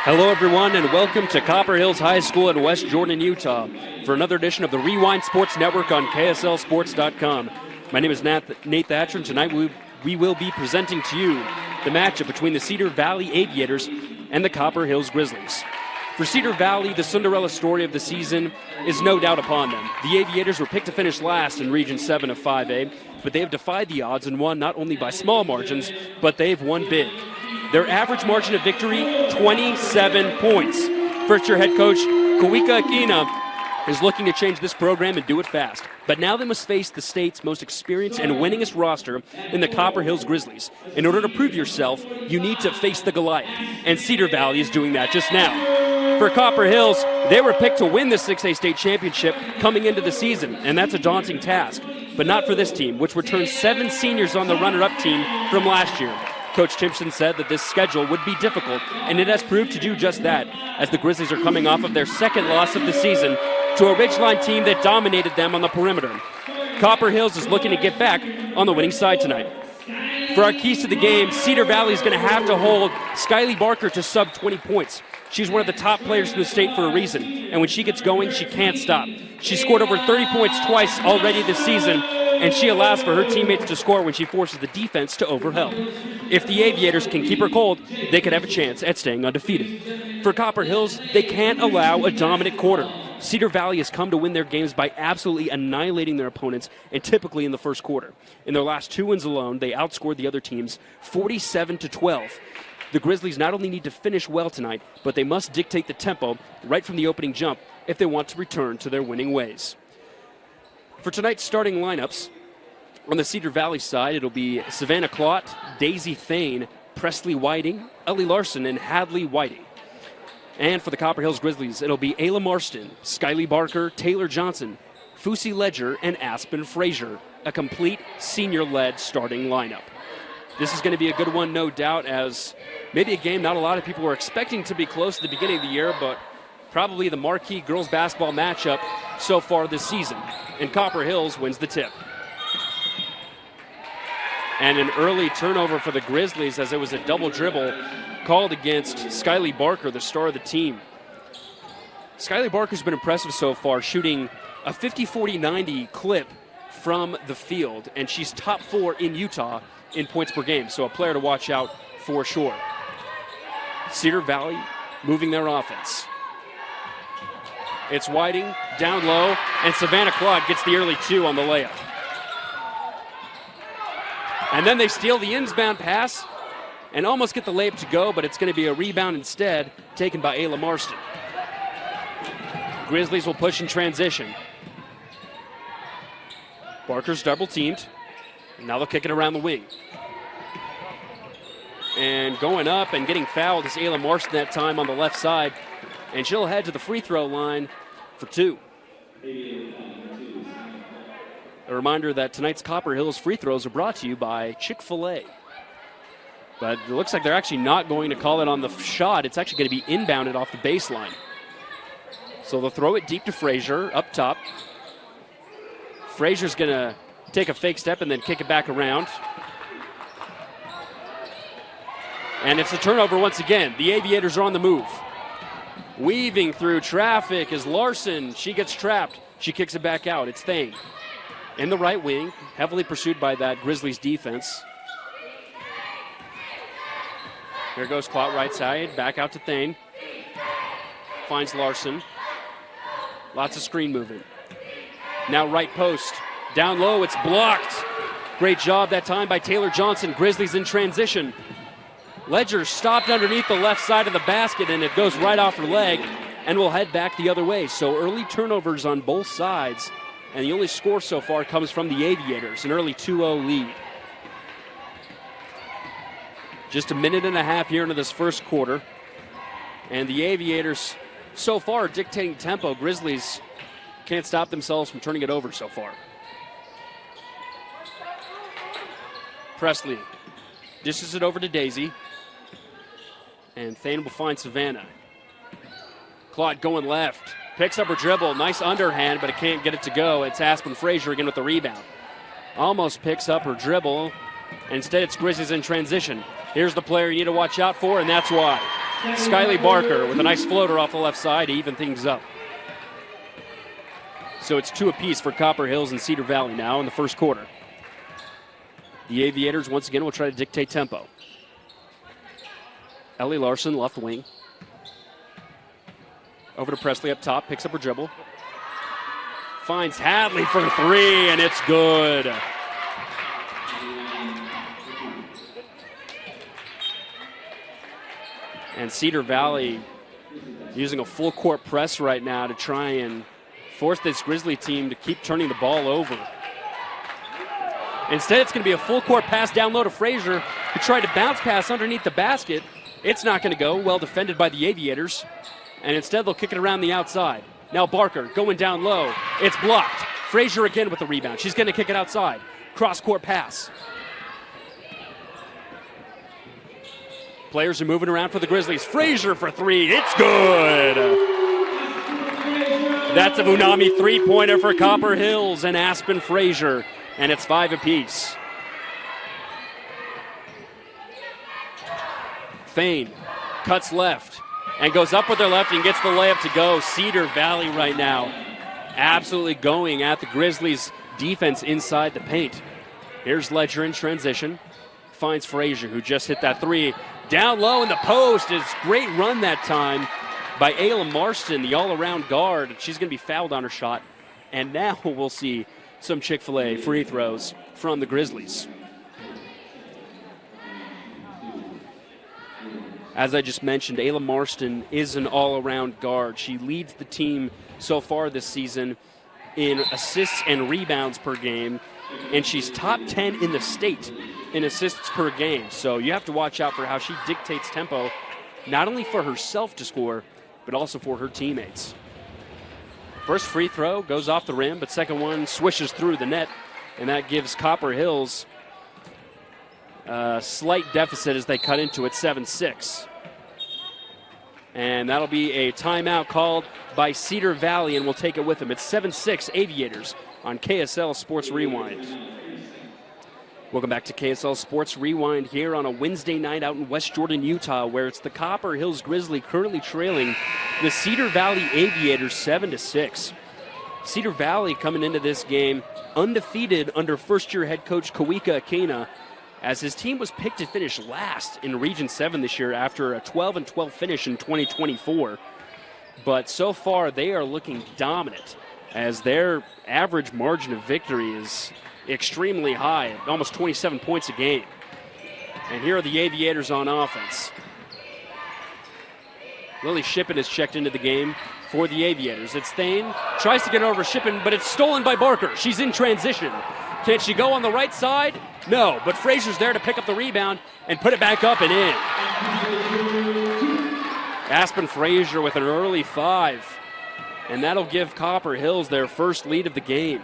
Hello, everyone, and welcome to Copper Hills High School in West Jordan, Utah, for another edition of the Rewind Sports Network on KSLSports.com. My name is Nate Thatcher, and tonight we will be presenting to you the matchup between the Cedar Valley Aviators and the Copper Hills Grizzlies. For Cedar Valley, the Cinderella story of the season is no doubt upon them. The Aviators were picked to finish last in Region 7 of 5A, but they have defied the odds and won not only by small margins, but they've won big. Their average margin of victory, 27 points. First-year head coach Kawika Akina is looking to change this program and do it fast. But now they must face the state's most experienced and winningest roster in the Copper Hills Grizzlies. In order to prove yourself, you need to face the Goliath, and Cedar Valley is doing that just now. For Copper Hills, they were picked to win the 6A state championship coming into the season, and that's a daunting task. But not for this team, which returned 7 seniors on the runner-up team from last year. Coach Timpson said that this schedule would be difficult, and it has proved to do just that, as the Grizzlies are coming off of their second loss of the season to a Ridgeline team that dominated them on the perimeter. Copper Hills is looking to get back on the winning side tonight. For our keys to the game, Cedar Valley is going to have to hold Skyly Barker to sub 20 points. She's one of the top players in the state for a reason, and when she gets going, she can't stop. She scored over 30 points twice already this season, and she allows for her teammates to score when she forces the defense to overhelp. If the Aviators can keep her cold, they could have a chance at staying undefeated. For Copper Hills, they can't allow a dominant quarter. Cedar Valley has come to win their games by absolutely annihilating their opponents, and typically in the first quarter. In their last 2 wins alone, they outscored the other teams 47-12. The Grizzlies not only need to finish well tonight, but they must dictate the tempo right from the opening jump if they want to return to their winning ways. For tonight's starting lineups, on the Cedar Valley side, it'll be Savannah Clott, Daisy Thane, Presley Whiting, Ellie Larson, and Hadley Whiting. And for the Copper Hills Grizzlies, it'll be Ayla Marston, Skyly Barker, Taylor Johnson, Fusi Ledger, and Aspen Frazier, a complete senior-led starting lineup. This is going to be a good one, no doubt, as maybe a game not a lot of people were expecting to be close at the beginning of the year, but probably the marquee girls basketball matchup so far this season. And Copper Hills wins the tip. And an early turnover for the Grizzlies, as it was a double dribble called against Skyly Barker, the star of the team. Skyly Barker's been impressive so far, shooting a 50-40-90 clip from the field, and she's top 4 in Utah in points per game, so a player to watch out for sure. Cedar Valley moving their offense. It's Whiting, down low, and Savannah Clott gets the early 2 on the layup. And then they steal the inbound pass and almost get the layup to go, but it's going to be a rebound instead, taken by Ayla Marston. Grizzlies will push in transition. Barker's double-teamed. Now they'll kick it around the wing. And going up and getting fouled is Ayla Marston that time on the left side, and she'll head to the free throw line for 2. A reminder that tonight's Copper Hills free throws are brought to you by Chick-fil-A. But it looks like they're actually not going to call it on the shot. It's actually going to be inbounded off the baseline. So they'll throw it deep to Frazier up top. Frazier's going to take a fake step and then kick it back around. And it's a turnover once again. The Aviators are on the move. Weaving through traffic is Larson. She gets trapped. She kicks it back out. It's Thane. In the right wing, heavily pursued by that Grizzlies defense. Here goes Clott right side, back out to Thane. Finds Larson. Lots of screen movement. Now right post. Down low, it's blocked. Great job that time by Taylor Johnson. Grizzlies in transition. Ledger stopped underneath the left side of the basket, and it goes right off her leg and will head back the other way. So early turnovers on both sides, and the only score so far comes from the Aviators, an early 2-0 lead. Just a minute and a half here into this first quarter, and the Aviators so far dictating tempo. Grizzlies can't stop themselves from turning it over so far. Presley dishes it over to Daisy. And Thane will find Savannah. Clott going left. Picks up her dribble. Nice underhand, but it can't get it to go. It's Aspen Frazier again with the rebound. Almost picks up her dribble. And instead it's Grizzlies in transition. Here's the player you need to watch out for, and that's why. Skyly Barker with a nice floater off the left side to even things up. So it's 2 apiece for Copper Hills and Cedar Valley now in the first quarter. The Aviators once again will try to dictate tempo. Ellie Larson, left wing. Over to Presley up top, picks up her dribble. Finds Hadley for 3, and it's good. And Cedar Valley using a full court press right now to try and force this Grizzly team to keep turning the ball over. Instead, it's going to be a full court pass down low to Frazier, who tried to bounce pass underneath the basket. It's not going to go, well defended by the Aviators. And instead, they'll kick it around the outside. Now Barker going down low. It's blocked. Frazier again with the rebound. She's going to kick it outside. Cross-court pass. Players are moving around for the Grizzlies. Frazier for 3. It's good. That's a Vunami three-pointer for Copper Hills and Aspen Frazier. And it's 5 apiece. Fain cuts left and goes up with her left and gets the layup to go. Cedar Valley right now absolutely going at the Grizzlies' defense inside the paint. Here's Ledger in transition. Finds Frazier, who just hit that 3. Down low in the post. It's a great run that time by Ayla Marston, the all-around guard. She's going to be fouled on her shot. And now we'll see some Chick-fil-A free throws from the Grizzlies. As I just mentioned, Ayla Marston is an all-around guard. She leads the team so far this season in assists and rebounds per game, and she's top 10 in the state in assists per game. So you have to watch out for how she dictates tempo, not only for herself to score, but also for her teammates. First free throw goes off the rim, but second one swishes through the net, and that gives Copper Hills a slight deficit as they cut into it, 7-6. And that'll be a timeout called by Cedar Valley, and we'll take it with them. It's 7-6 Aviators on KSL Sports Rewind. Welcome back to KSL Sports Rewind here on a Wednesday night out in West Jordan, Utah, where it's the Copper Hills Grizzly currently trailing the Cedar Valley Aviators 7-6. Cedar Valley coming into this game undefeated under first-year head coach Kawika Akina, as his team was picked to finish last in Region 7 this year after a 12-12 finish in 2024. But so far, they are looking dominant, as their average margin of victory is extremely high, almost 27 points a game. And here are the Aviators on offense. Lily Shippen is checked into the game for the Aviators. It's Thane, tries to get over Shippen, but it's stolen by Barker. She's in transition. Can she go on the right side? No, but Frazier's there to pick up the rebound and put it back up and in. Aspen Frazier with an early 5, and that'll give Copper Hills their first lead of the game.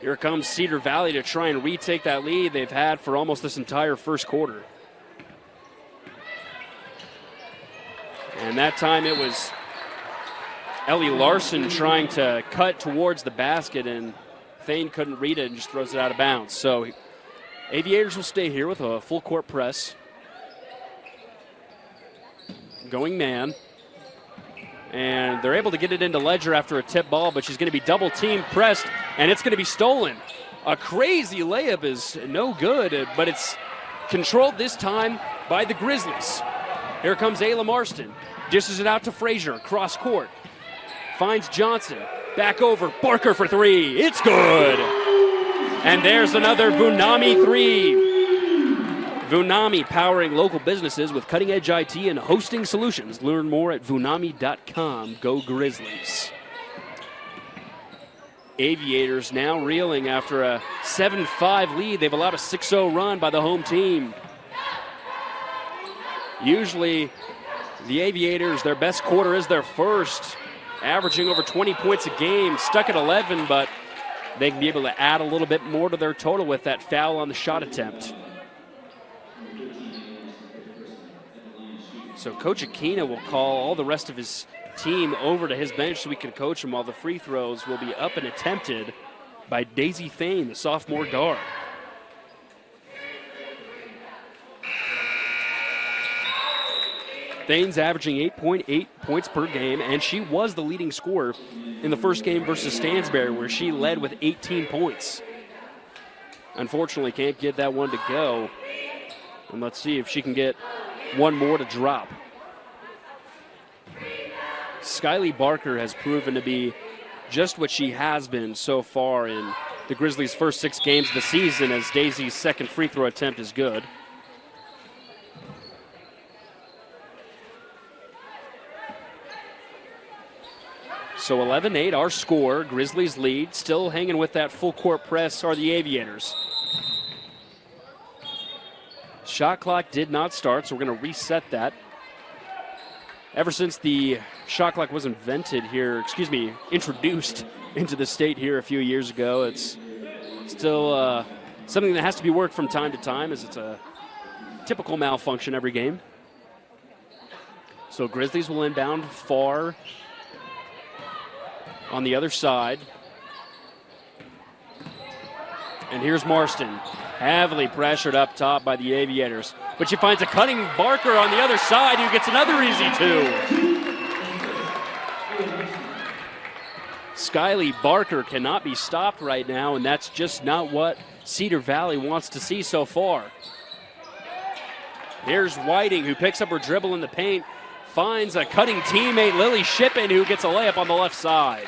Here comes Cedar Valley to try and retake that lead they've had for almost this entire first quarter. And that time it was Ellie Larson trying to cut towards the basket, and Thane couldn't read it and just throws it out of bounds. So Aviators will stay here with a full court press. Going man. And they're able to get it into Ledger after a tip ball, but she's going to be double team pressed, and it's going to be stolen. A crazy layup is no good, but it's controlled this time by the Grizzlies. Here comes Ayla Marston. Dishes it out to Frazier, cross court. Finds Johnson. Back over. Barker for 3. It's good. And there's another Vunami 3. Vunami, powering local businesses with cutting-edge IT and hosting solutions. Learn more at vunami.com. Go Grizzlies. Aviators now reeling after a 7-5 lead. They've allowed a 6-0 run by the home team. Usually, the Aviators, their best quarter is their first, averaging over 20 points a game, stuck at 11, but they can be able to add a little bit more to their total with that foul on the shot attempt. So Coach Aquina will call all the rest of his team over to his bench so we can coach them, while the free throws will be up and attempted by Daisy Thane, the sophomore guard. Thane's averaging 8.8 points per game, and she was the leading scorer in the first game versus Stansbury, where she led with 18 points. Unfortunately, can't get that one to go. And let's see if she can get one more to drop. Skyly Barker has proven to be just what she has been so far in the Grizzlies' first 6 games of the season, as Daisy's second free throw attempt is good. So 11-8, our score. Grizzlies lead. Still hanging with that full court press are the Aviators. Shot clock did not start, so we're going to reset that. Ever since the shot clock was introduced into the state here a few years ago, it's still something that has to be worked from time to time, as it's a typical malfunction every game. So Grizzlies will inbound far on the other side. And here's Marston, heavily pressured up top by the Aviators. But she finds a cutting Barker on the other side, who gets another easy 2. Skyly Barker cannot be stopped right now, and that's just not what Cedar Valley wants to see so far. Here's Whiting, who picks up her dribble in the paint, finds a cutting teammate, Lily Shippen, who gets a layup on the left side.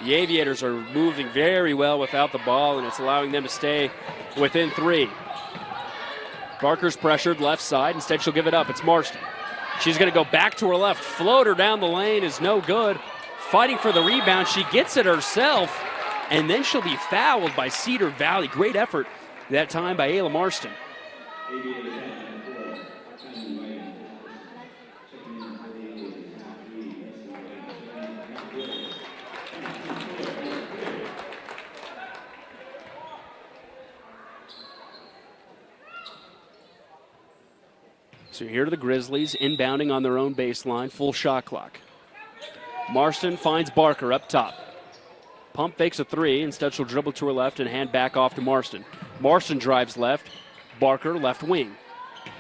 The Aviators are moving very well without the ball, and it's allowing them to stay within 3. Barker's pressured left side. Instead, she'll give it up. It's Marston. She's going to go back to her left. Floater down the lane is no good. Fighting for the rebound. She gets it herself, and then she'll be fouled by Cedar Valley. Great effort that time by Ayla Marston. So here are the Grizzlies inbounding on their own baseline, full shot clock. Marston finds Barker up top. Pump fakes a 3. Instead, she'll dribble to her left and hand back off to Marston. Marston drives left. Barker left wing.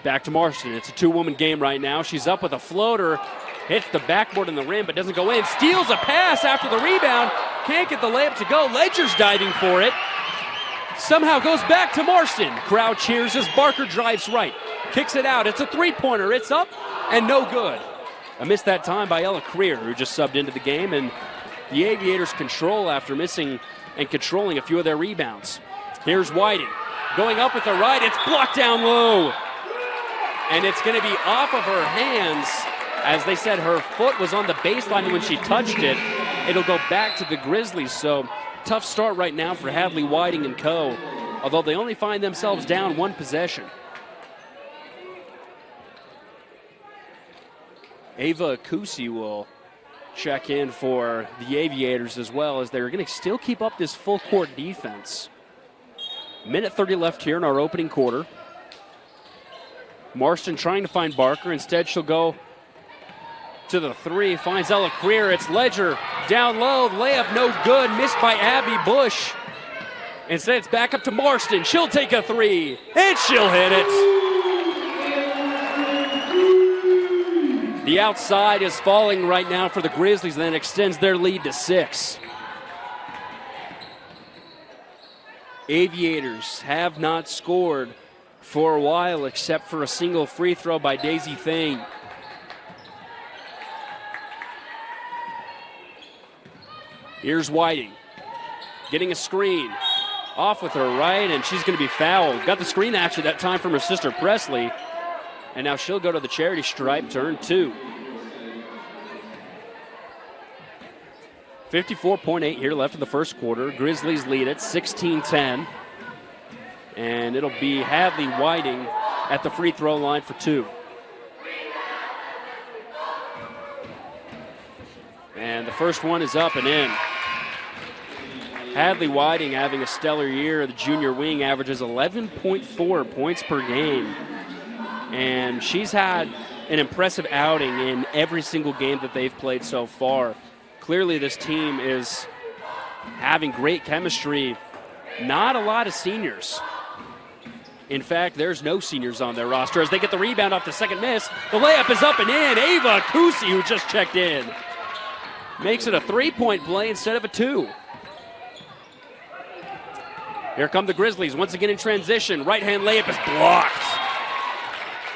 Back to Marston. It's a 2-woman game right now. She's up with a floater. Hits the backboard in the rim, but doesn't go in. Steals a pass after the rebound. Can't get the layup to go. Ledger's diving for it. Somehow goes back to Marston. Crowd cheers as Barker drives right. Kicks it out. It's a 3-pointer. It's up and no good. A miss that time by Ella Creer, who just subbed into the game, and the Aviators control after missing and controlling a few of their rebounds. Here's Whiting. Going up with the right. It's blocked down low. And it's going to be off of her hands. As they said, her foot was on the baseline when she touched it. It'll go back to the Grizzlies. So tough start right now for Hadley Whiting and co., although they only find themselves down 1 possession. Ava Akusi will check in for the Aviators as well, as they're going to still keep up this full court defense. Minute 30 left here in our opening quarter. Marston trying to find Barker. Instead, she'll go to the 3. Finds Ella Creer. It's Ledger down low. Layup no good. Missed by Abby Bush. Instead, it's back up to Marston. She'll take a 3. And she'll hit it. The outside is falling right now for the Grizzlies, and then extends their lead to 6. Aviators have not scored for a while, except for a single free throw by Daisy Thane. Here's Whiting, getting a screen. Off with her right, and she's going to be fouled. Got the screen actually that time from her sister Presley. And now she'll go to the charity stripe, turn 2. 54.8 here left in the first quarter. Grizzlies lead it 16-10. And it'll be Hadley Whiting at the free throw line for 2. And the first one is up and in. Hadley Whiting having a stellar year. The junior wing averages 11.4 points per game. And she's had an impressive outing in every single game that they've played so far. Clearly this team is having great chemistry. Not a lot of seniors. In fact, there's no seniors on their roster as they get the rebound off the second miss. The layup is up and in. Ava Kusi, who just checked in, makes it a 3-point play instead of a 2. Here come the Grizzlies once again in transition. Right-hand layup is blocked.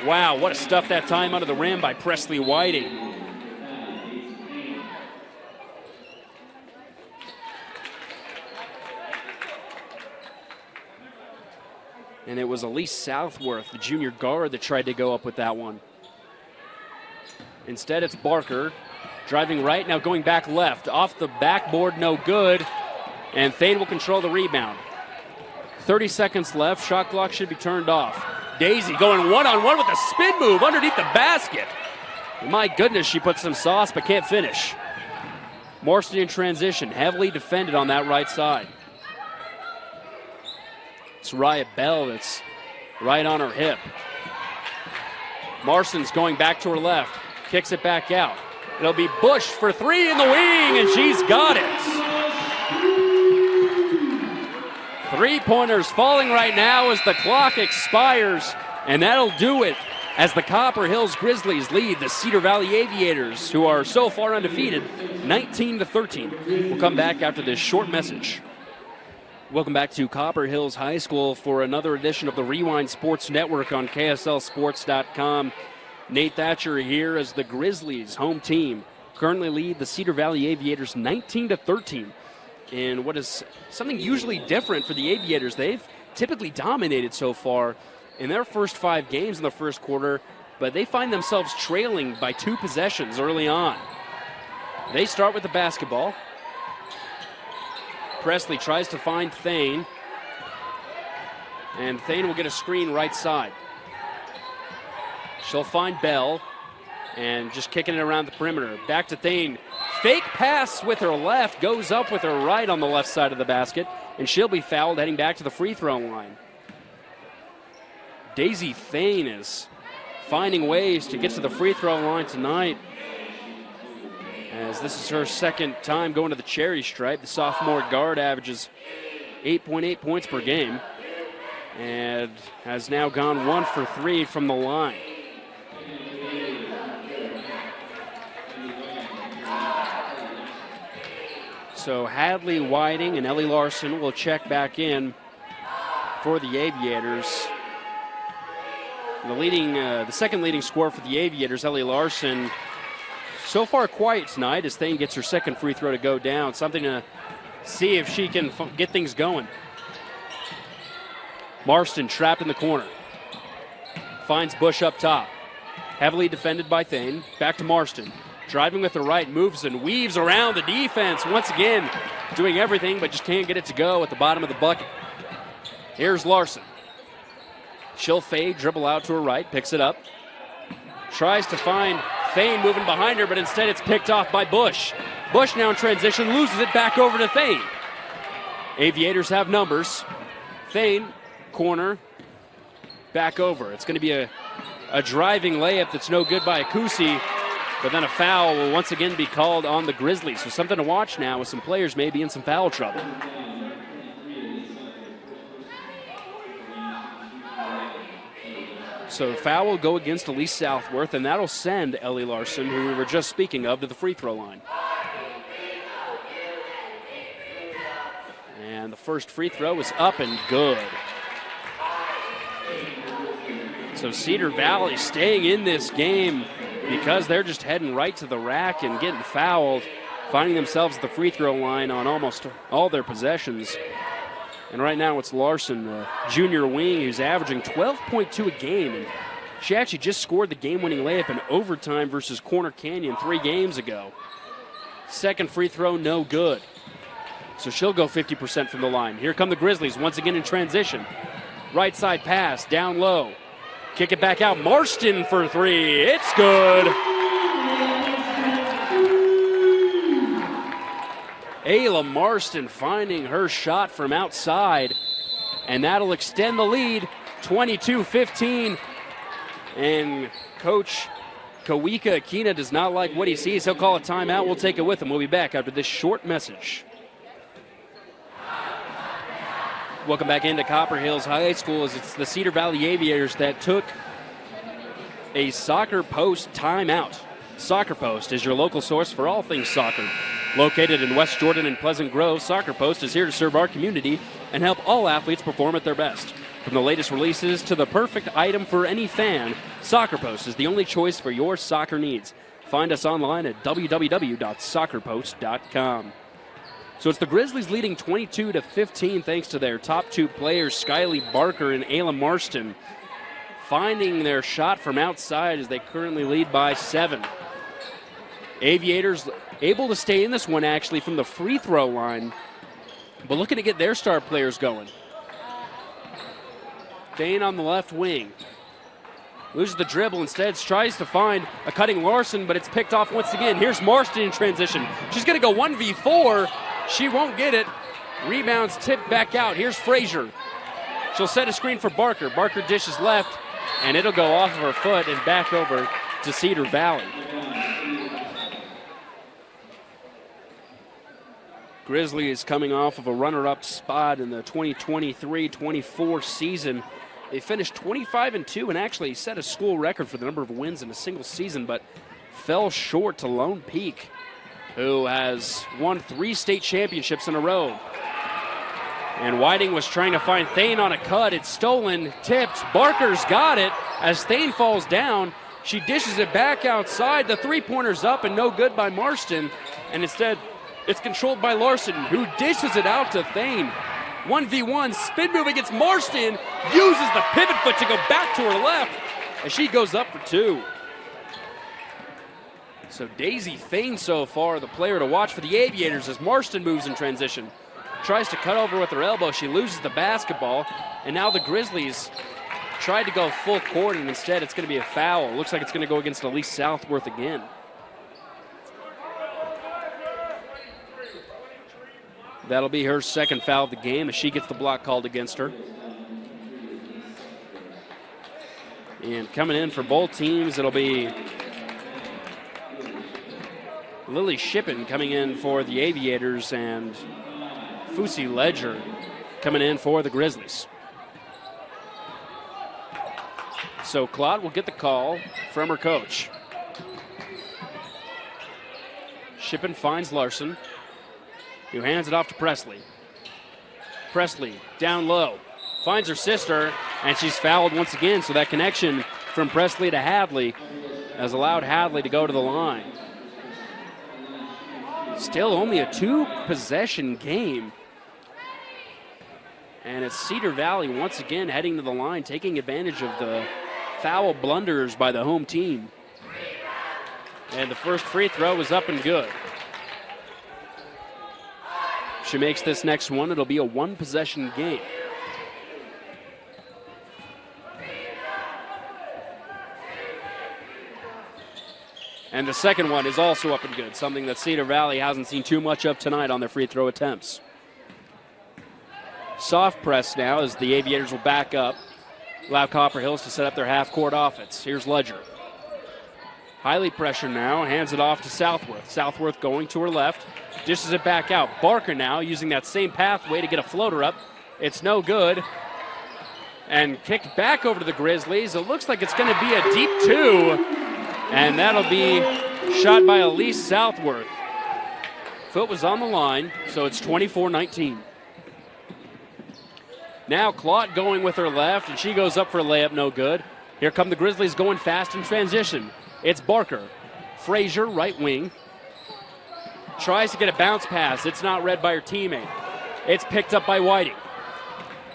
Wow, what a stuff that time under the rim by Presley Whiting. And it was Elise Southworth, the junior guard, that tried to go up with that one. Instead, it's Barker driving right, now going back left. Off the backboard, no good. And Thane will control the rebound. 30 seconds left. Shot clock should be turned off. Daisy going one-on-one with a spin move underneath the basket. My goodness, she put some sauce but can't finish. Marston in transition, heavily defended on that right side. It's Raya Bell that's right on her hip. Marston's going back to her left, kicks it back out. It'll be Bush for 3 in the wing, and she's got it. 3-pointers falling right now as the clock expires, and that'll do it as the Copper Hills Grizzlies lead the Cedar Valley Aviators, who are so far undefeated, 19-13. We'll come back after this short message. Welcome back to Copper Hills High School for another edition of the Rewind Sports Network on KSLSports.com. Nate Thatcher here as the Grizzlies, home team, currently lead the Cedar Valley Aviators 19-13 in what is something usually different for the Aviators. They've typically dominated so far in their first 5 games in the first quarter, but they find themselves trailing by 2 possessions early on. They start with the basketball. Presley tries to find Thane, and Thane will get a screen right side. She'll find Bell, and just kicking it around the perimeter. Back to Thane. Fake pass with her left, goes up with her right on the left side of the basket, and she'll be fouled heading back to the free throw line. Daisy Thane is finding ways to get to the free throw line tonight, as this is her second time going to the cherry stripe. The sophomore guard averages 8.8 points per game and has now gone 1 for 3 from the line. So Hadley Whiting and Ellie Larson will check back in for the Aviators. The second leading scorer for the Aviators, Ellie Larson, so far quiet tonight as Thane gets her second free throw to go down. Something to see if she can get things going. Marston trapped in the corner. Finds Bush up top. Heavily defended by Thane. Back to Marston. Driving with the right, moves and weaves around the defense. Once again, doing everything but just can't get it to go at the bottom of the bucket. Here's Larson. She'll fade, dribble out to her right, picks it up. Tries to find Thane moving behind her, but instead it's picked off by Bush. Bush now in transition, loses it back over to Thane. Aviators have numbers. Thane, corner, back over. It's going to be a driving layup that's no good by Akusi, but then a foul will once again be called on the Grizzlies. So something to watch now with some players maybe in some foul trouble. So the foul will go against Elise Southworth, and that'll send Ellie Larson, who we were just speaking of, to the free throw line. And the first free throw is up and good. So Cedar Valley staying in this game because they're just heading right to the rack and getting fouled, finding themselves at the free throw line on almost all their possessions. And right now it's Larson, the junior wing, who's averaging 12.2 a game. And she actually just scored the game-winning layup in overtime versus Corner Canyon 3 games ago. Second free throw, no good. So she'll go 50% from the line. Here come the Grizzlies once again in transition. Right side pass, down low. Kick it back out. Marston for 3. It's good. Ayla Marston finding her shot from outside, and that'll extend the lead, 22-15. And Coach Kawika Akina does not like what he sees. He'll call a timeout. We'll take it with him. We'll be back after this short message. Welcome back into Copper Hills High School as it's the Cedar Valley Aviators that took a Soccer Post timeout. Soccer Post is your local source for all things soccer. Located in West Jordan and Pleasant Grove, Soccer Post is here to serve our community and help all athletes perform at their best. From the latest releases to the perfect item for any fan, Soccer Post is the only choice for your soccer needs. Find us online at www.soccerpost.com. So it's the Grizzlies leading 22-15 thanks to their top two players, Skyly Barker and Ayla Marston, finding their shot from outside as they currently lead by 7. Aviators able to stay in this one actually from the free throw line, but looking to get their star players going. Thane on the left wing. Loses the dribble, instead tries to find a cutting Larson, but it's picked off once again. Here's Marston in transition. She's going to go 1v4. She won't get it. Rebounds tipped back out. Here's Frazier. She'll set a screen for Barker. Barker dishes left, and it'll go off of her foot and back over to Cedar Valley. Grizzlies coming off of a runner-up spot in the 2023-24 season. They finished 25-2 and actually set a school record for the number of wins in a single season, but fell short to Lone Peak, who has won 3 state championships in a row. And Whiting was trying to find Thane on a cut. It's stolen, tipped. Barker's got it as Thane falls down. She dishes it back outside. The three-pointer's up and no good by Marston. And instead, it's controlled by Larson, who dishes it out to Thane. 1v1, spin move against Marston. Uses the pivot foot to go back to her left as she goes up for 2. So Daisy Thane so far, the player to watch for the Aviators as Marston moves in transition. Tries to cut over with her elbow. She loses the basketball. And now the Grizzlies tried to go full court, and instead it's going to be a foul. Looks like it's going to go against Elise Southworth again. That'll be her second foul of the game as she gets the block called against her. And coming in for both teams, it'll be Lily Shippen coming in for the Aviators and Fusi Ledger coming in for the Grizzlies. So Claude will get the call from her coach. Shippen finds Larson, who hands it off to Presley. Presley down low, finds her sister, and she's fouled once again. So that connection from Presley to Hadley has allowed Hadley to go to the line. Still only a 2-possession game. And it's Cedar Valley once again heading to the line, taking advantage of the foul blunders by the home team. And the first free throw is up and good. She makes this next one, it'll be a 1-possession game. And the second one is also up and good, something that Cedar Valley hasn't seen too much of tonight on their free throw attempts. Soft press now as the Aviators will back up, allow Copper Hills to set up their half-court offense. Here's Ledger. Highly pressured now, hands it off to Southworth. Southworth going to her left, dishes it back out. Barker now using that same pathway to get a floater up. It's no good. And kicked back over to the Grizzlies. It looks like it's going to be a deep 2. And that'll be shot by Elise Southworth. Foot was on the line, so it's 24-19. Now Claude going with her left, and she goes up for a layup, no good. Here come the Grizzlies going fast in transition. It's Barker. Frazier, right wing. Tries to get a bounce pass. It's not read by her teammate. It's picked up by Whiting.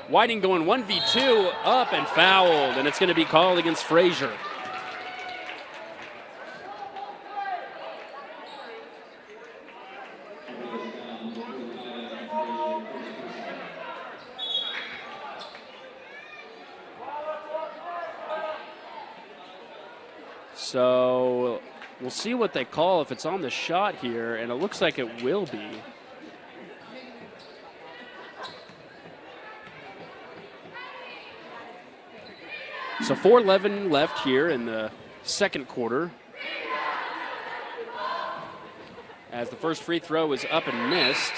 Whiting going 1v2 up and fouled, and it's going to be called against Frazier. So we'll see what they call if it's on the shot here, and it looks like it will be. So 4:11 left here in the second quarter. As the first free throw is up and missed.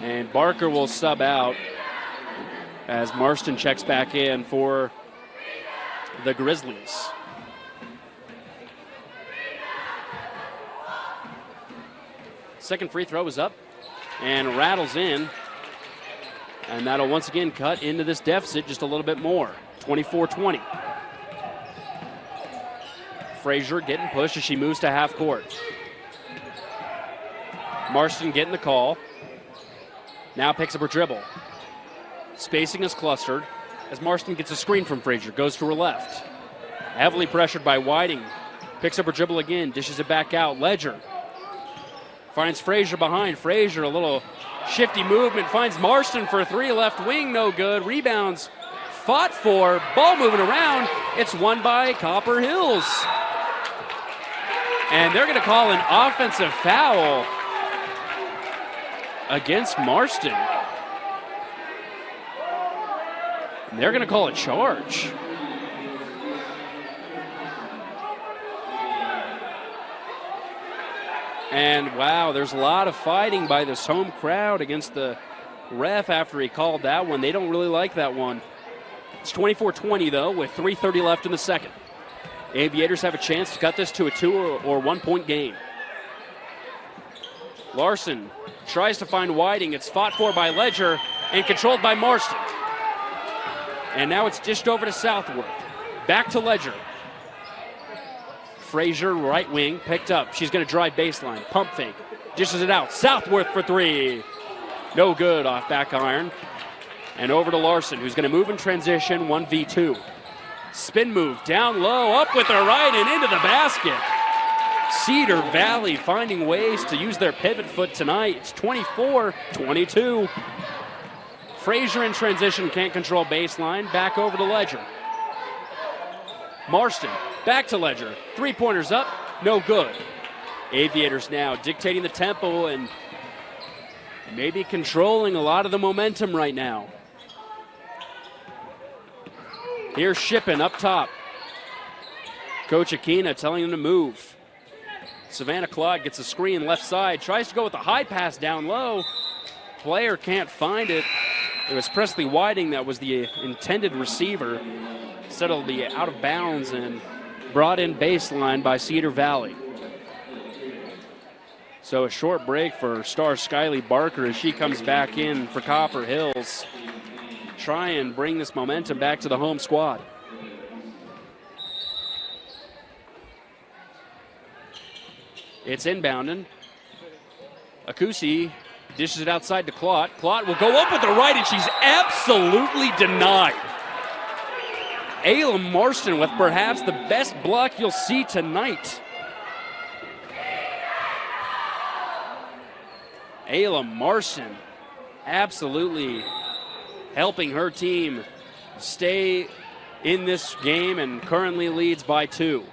And Barker will sub out as Marston checks back in for the Grizzlies. Second free throw is up and rattles in. And that'll once again cut into this deficit just a little bit more. 24-20. Frazier getting pushed as she moves to half court. Marston getting the call. Now picks up her dribble. Spacing is clustered as Marston gets a screen from Frazier. Goes to her left. Heavily pressured by Whiting. Picks up her dribble again. Dishes it back out. Ledger finds Frazier behind. Frazier, a little shifty movement. Finds Marston for a three. Left wing, no good. Rebounds fought for. Ball moving around. It's won by Copper Hills. And they're going to call an offensive foul against Marston. And they're going to call a charge. And wow, there's a lot of fighting by this home crowd against the ref after he called that one. They don't really like that one. It's 24-20 though, with 3:30 left in the second. Aviators have a chance to cut this to a 2 or 1 point game. Larson tries to find Whiting. It's fought for by Ledger and controlled by Marston. And now it's dished over to Southworth. Back to Ledger. Frazier, right wing, picked up. She's going to drive baseline. Pump fake. Dishes it out. Southworth for three. No good off back iron. And over to Larson, who's going to move in transition, 1v2. Spin move, down low, up with the right and into the basket. Cedar Valley finding ways to use their pivot foot tonight. It's 24-22. Frazier in transition, can't control baseline. Back over to Ledger. Marston, back to Ledger. Three-pointers up, no good. Aviators now dictating the tempo and maybe controlling a lot of the momentum right now. Here's Shippen up top. Coach Aquina telling him to move. Savannah Claude gets a screen left side, tries to go with a high pass down low. Player can't find it. It was Presley Whiting that was the intended receiver. Settled the out of bounds and brought in baseline by Cedar Valley. So a short break for star Skylie Barker as she comes back in for Copper Hills. Try and bring this momentum back to the home squad. It's inbounding. Akusi dishes it outside to Claude. Claude will go up with the right, and she's absolutely denied. Ayla Marston with perhaps the best block you'll see tonight. Ayla Marston absolutely helping her team stay in this game and currently leads by 2.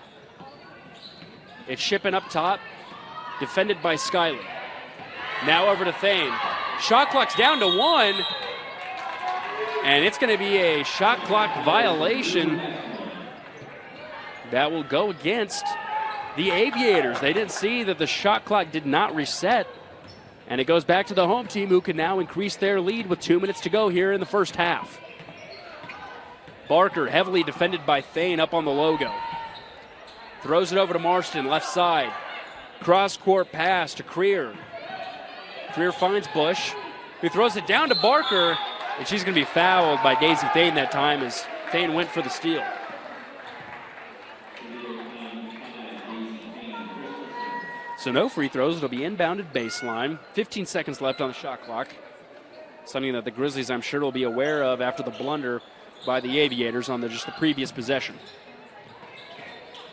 It's Shippen up top, defended by Skylie. Now over to Thane. Shot clock's down to 1, and it's going to be a shot clock violation that will go against the Aviators. They didn't see that the shot clock did not reset. And it goes back to the home team, who can now increase their lead with 2 minutes to go here in the first half. Barker, heavily defended by Thane, up on the logo. Throws it over to Marston, left side. Cross-court pass to Creer. Creer finds Bush, who throws it down to Barker, and she's going to be fouled by Daisy Thane that time as Thane went for the steal. So no free throws. It'll be inbounded baseline. 15 seconds left on the shot clock. Something that the Grizzlies, I'm sure, will be aware of after the blunder by the Aviators on just the previous possession.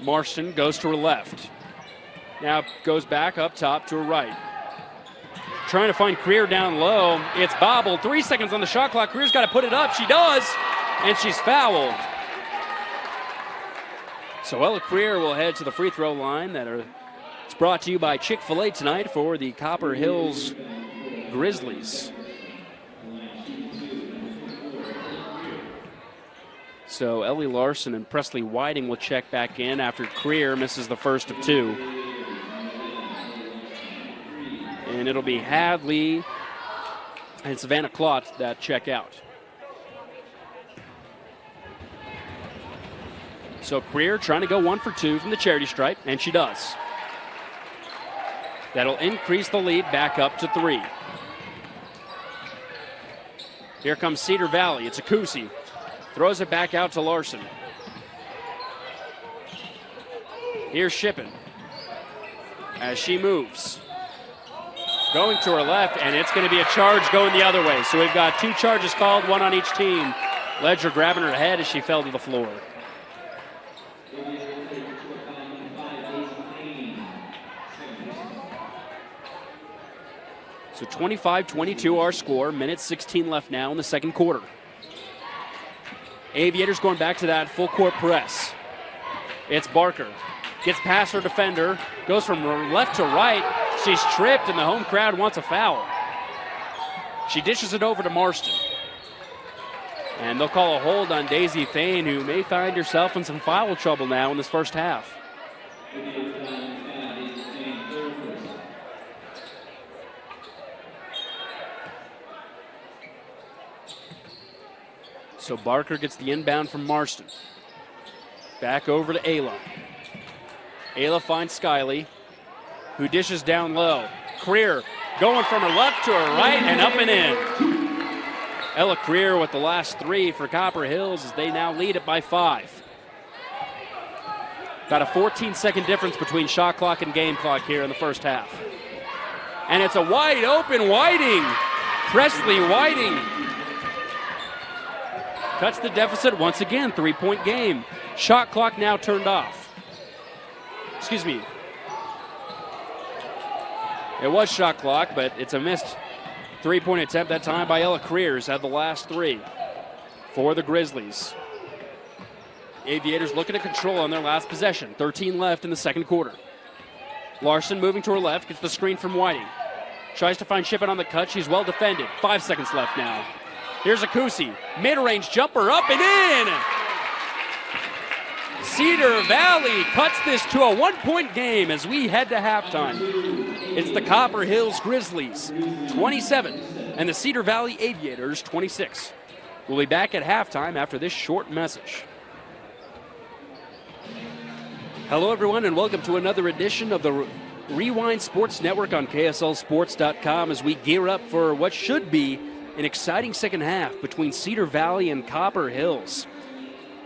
Marston goes to her left. Now goes back up top to her right. Trying to find Creer down low. It's bobbled. 3 seconds on the shot clock. Creer's got to put it up. She does, and she's fouled. So Ella Creer will head to the free throw line. It's brought to you by Chick-fil-A tonight for the Copper Hills Grizzlies. So Ellie Larson and Presley Whiting will check back in after Creer misses the first of 2. And it'll be Hadley, and Savannah Klott that check out. So Creer trying to go 1 for 2 from the charity stripe, and she does. That'll increase the lead back up to 3. Here comes Cedar Valley. It's Akusi. Throws it back out to Larson. Here's Shippen as she moves. Going to her left, and it's going to be a charge going the other way. So we've got 2 charges called, 1 on each team. Ledger grabbing her head as she fell to the floor. So 25-22 our score. Minute 16 left now in the second quarter. Aviators going back to that full court press. It's Barker. Gets past her defender. Goes from left to right. She's tripped and the home crowd wants a foul. She dishes it over to Marston. And they'll call a hold on Daisy Thane, who may find herself in some foul trouble now in this first half. So Barker gets the inbound from Marston. Back over to Ayla. Ayla finds Skiley, who dishes down low. Creer going from her left to her right and up and in. Ella Creer with the last 3 for Copper Hills as they now lead it by 5. Got a 14-second difference between shot clock and game clock here in the first half. And it's a wide open Whiting. Presley Whiting cuts the deficit once again, 3-point game. Shot clock now turned off. Excuse me. It was shot clock, but it's a missed 3-point attempt that time by Ella Creers. Had the last 3 for the Grizzlies. Aviators looking to control on their last possession. 13 left in the second quarter. Larson moving to her left, gets the screen from Whiting. Tries to find Shippen on the cut. She's well defended. 5 seconds left now. Here's Akusi. Mid-range jumper up and in. Cedar Valley cuts this to a 1-point game as we head to halftime. It's the Copper Hills Grizzlies 27 and the Cedar Valley Aviators 26. We'll be back at halftime after this short message. Hello everyone and welcome to another edition of the Rewind Sports Network on KSLSports.com as we gear up for what should be an exciting second half between Cedar Valley and Copper Hills.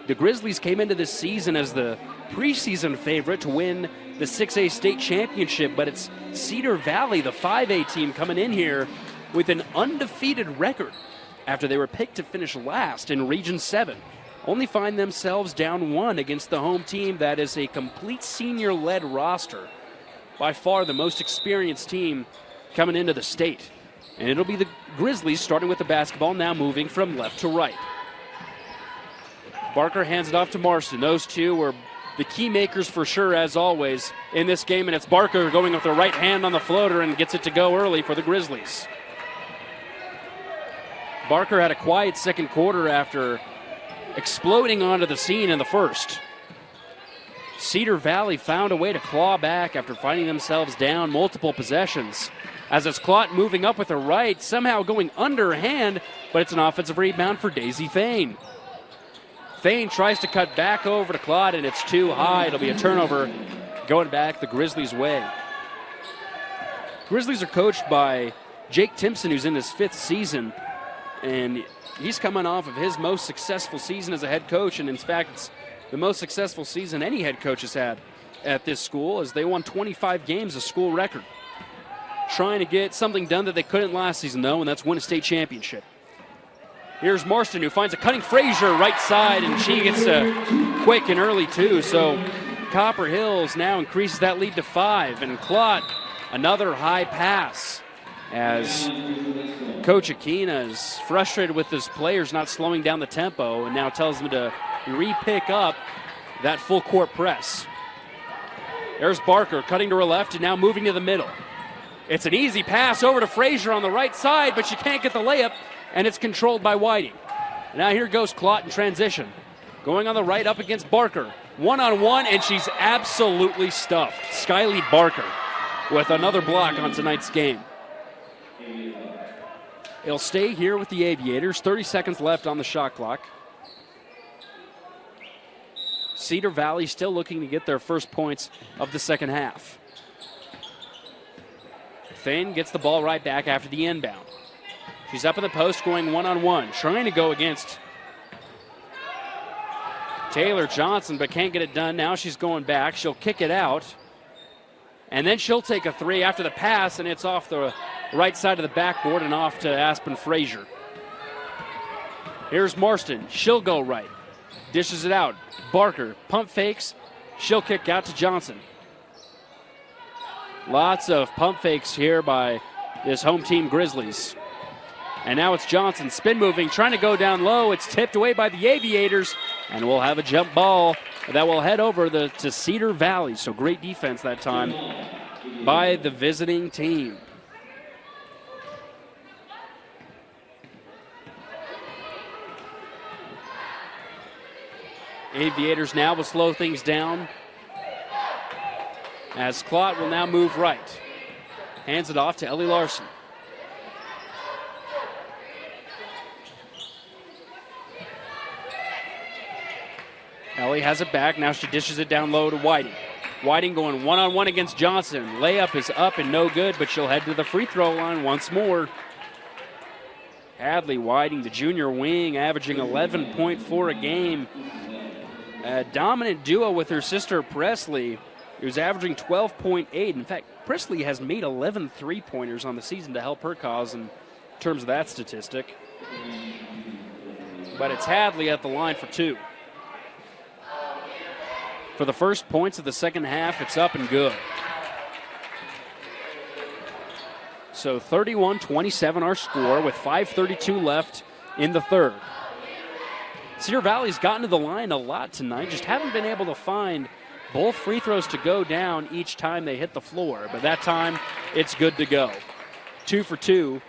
The Grizzlies came into this season as the preseason favorite to win the 6A state championship, but it's Cedar Valley, the 5A team, coming in here with an undefeated record after they were picked to finish last in Region 7. Only find themselves down 1 against the home team that is a complete senior-led roster. By far the most experienced team coming into the state. And it'll be the Grizzlies starting with the basketball, now moving from left to right. Barker hands it off to Marston. Those two were the key makers for sure, as always, in this game. And it's Barker going with the right hand on the floater and gets it to go early for the Grizzlies. Barker had a quiet second quarter after exploding onto the scene in the first. Cedar Valley found a way to claw back after finding themselves down multiple possessions. As it's Klott moving up with her right, somehow going underhand, but it's an offensive rebound for Daisy Thane. Thane tries to cut back over to Klott, and it's too high. It'll be a turnover going back the Grizzlies' way. Grizzlies are coached by Jake Timpson, who's in his 5th season, and he's coming off of his most successful season as a head coach, and in fact, it's the most successful season any head coach has had at this school, as they won 25 games, a school record. Trying to get something done that they couldn't last season, though, and that's win a state championship. Here's Marston, who finds a cutting Frazier right side, and she gets quick and early, too. So Copper Hills now increases that lead to 5, and Klott, another high pass, as Coach Aquina is frustrated with his players not slowing down the tempo and now tells them to re-pick up that full court press. There's Barker cutting to her left and now moving to the middle. It's an easy pass over to Frazier on the right side, but she can't get the layup, and it's controlled by Whiting. And now here goes Klott in transition. Going on the right up against Barker. One-on-one, and she's absolutely stuffed. Skiley Barker with another block on tonight's game. It'll stay here with the Aviators. 30 seconds left on the shot clock. Cedar Valley still looking to get their first points of the second half. Thane gets the ball right back after the inbound. She's up in the post going one-on-one, trying to go against Taylor Johnson, but can't get it done. Now she's going back. She'll kick it out. And then she'll take a three after the pass, and it's off the right side of the backboard and off to Aspen Frazier. Here's Marston. She'll go right. Dishes it out. Barker pump fakes. She'll kick out to Johnson. Lots of pump fakes here by this home team Grizzlies. And now it's Johnson spin moving, trying to go down low. It's tipped away by the Aviators, and we'll have a jump ball that will head over to Cedar Valley. So great defense that time by the visiting team. Aviators now will slow things down as Klott will now move right. Hands it off to Ellie Larson. Ellie has it back. Now she dishes it down low to Whiting. Whiting going one-on-one against Johnson. Layup is up and no good, but she'll head to the free throw line once more. Hadley Whiting, the junior wing, averaging 11.4 a game. A dominant duo with her sister Presley, who's averaging 12.8. In fact, Presley has made 11 three-pointers on the season to help her cause in terms of that statistic. But it's Hadley at the line for two. For the first points of the second half, it's up and good. So 31-27 our score with 5:32 left in the third. Cedar Valley's gotten to the line a lot tonight, just haven't been able to find both free throws to go down each time they hit the floor. But that time, it's good to go. 2 for 2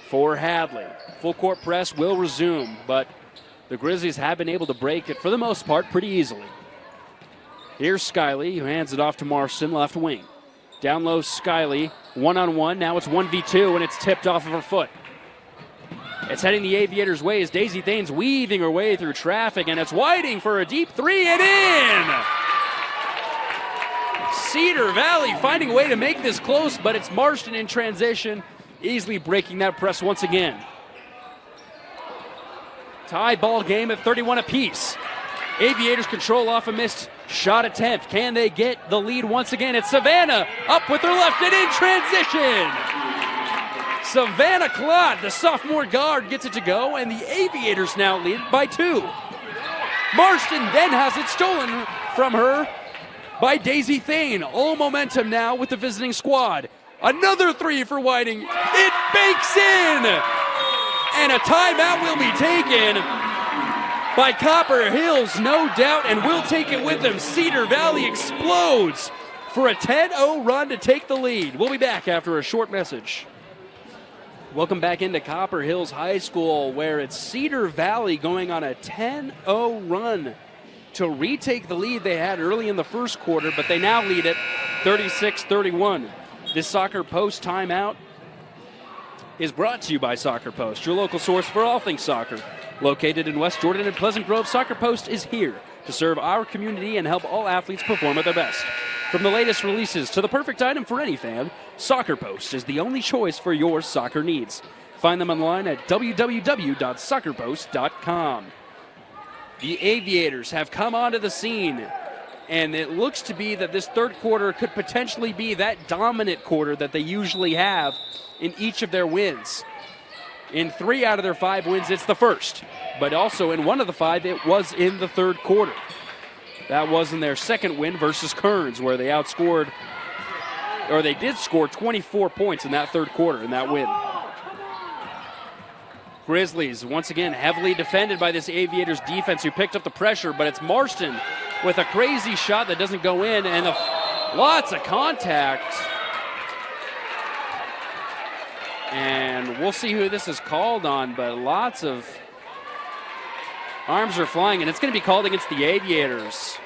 for Hadley. Full court press will resume, but the Grizzlies have been able to break it, for the most part, pretty easily. Here's Skiley, who hands it off to Marston, left wing. Down low, Skiley, one-on-one. Now it's 1v2, and it's tipped off of her foot. It's heading the Aviators' way as Daisy Thane's weaving her way through traffic, and it's Whiting for a deep three and in! Cedar Valley finding a way to make this close, but it's Marston in transition, easily breaking that press once again. Tie ball game at 31 apiece. Aviators control off a missed shot attempt. Can they get the lead once again? It's Savannah up with her left and in transition. Savannah Klott, the sophomore guard, gets it to go, and the Aviators now lead it by 2. Marston then has it stolen from her by Daisy Thane. All momentum now with the visiting squad. Another three for Whiting. It bakes in! And a timeout will be taken by Copper Hills, no doubt, and we'll take it with them. Cedar Valley explodes for a 10-0 run to take the lead. We'll be back after a short message. Welcome back into Copper Hills High School, where it's Cedar Valley going on a 10-0 run to retake the lead they had early in the first quarter, but they now lead it 36-31. This Soccer Post timeout is brought to you by Soccer Post, your local source for all things soccer. Located in West Jordan and Pleasant Grove, Soccer Post is here to serve our community and help all athletes perform at their best. From the latest releases to the perfect item for any fan, Soccer Post is the only choice for your soccer needs. Find them online at www.soccerpost.com. The Aviators have come onto the scene, and it looks to be that this third quarter could potentially be that dominant quarter that they usually have in each of their wins. In 3 out of their 5 wins, it's the first. But also in 1 of the 5, it was in the third quarter. That was in their second win versus Kearns, where they did score 24 points in that third quarter in that win. Grizzlies, once again, heavily defended by this Aviators defense who picked up the pressure, but it's Marston with a crazy shot that doesn't go in, and lots of contact. And we'll see who this is called on, but lots of arms are flying, and it's going to be called against the Aviators.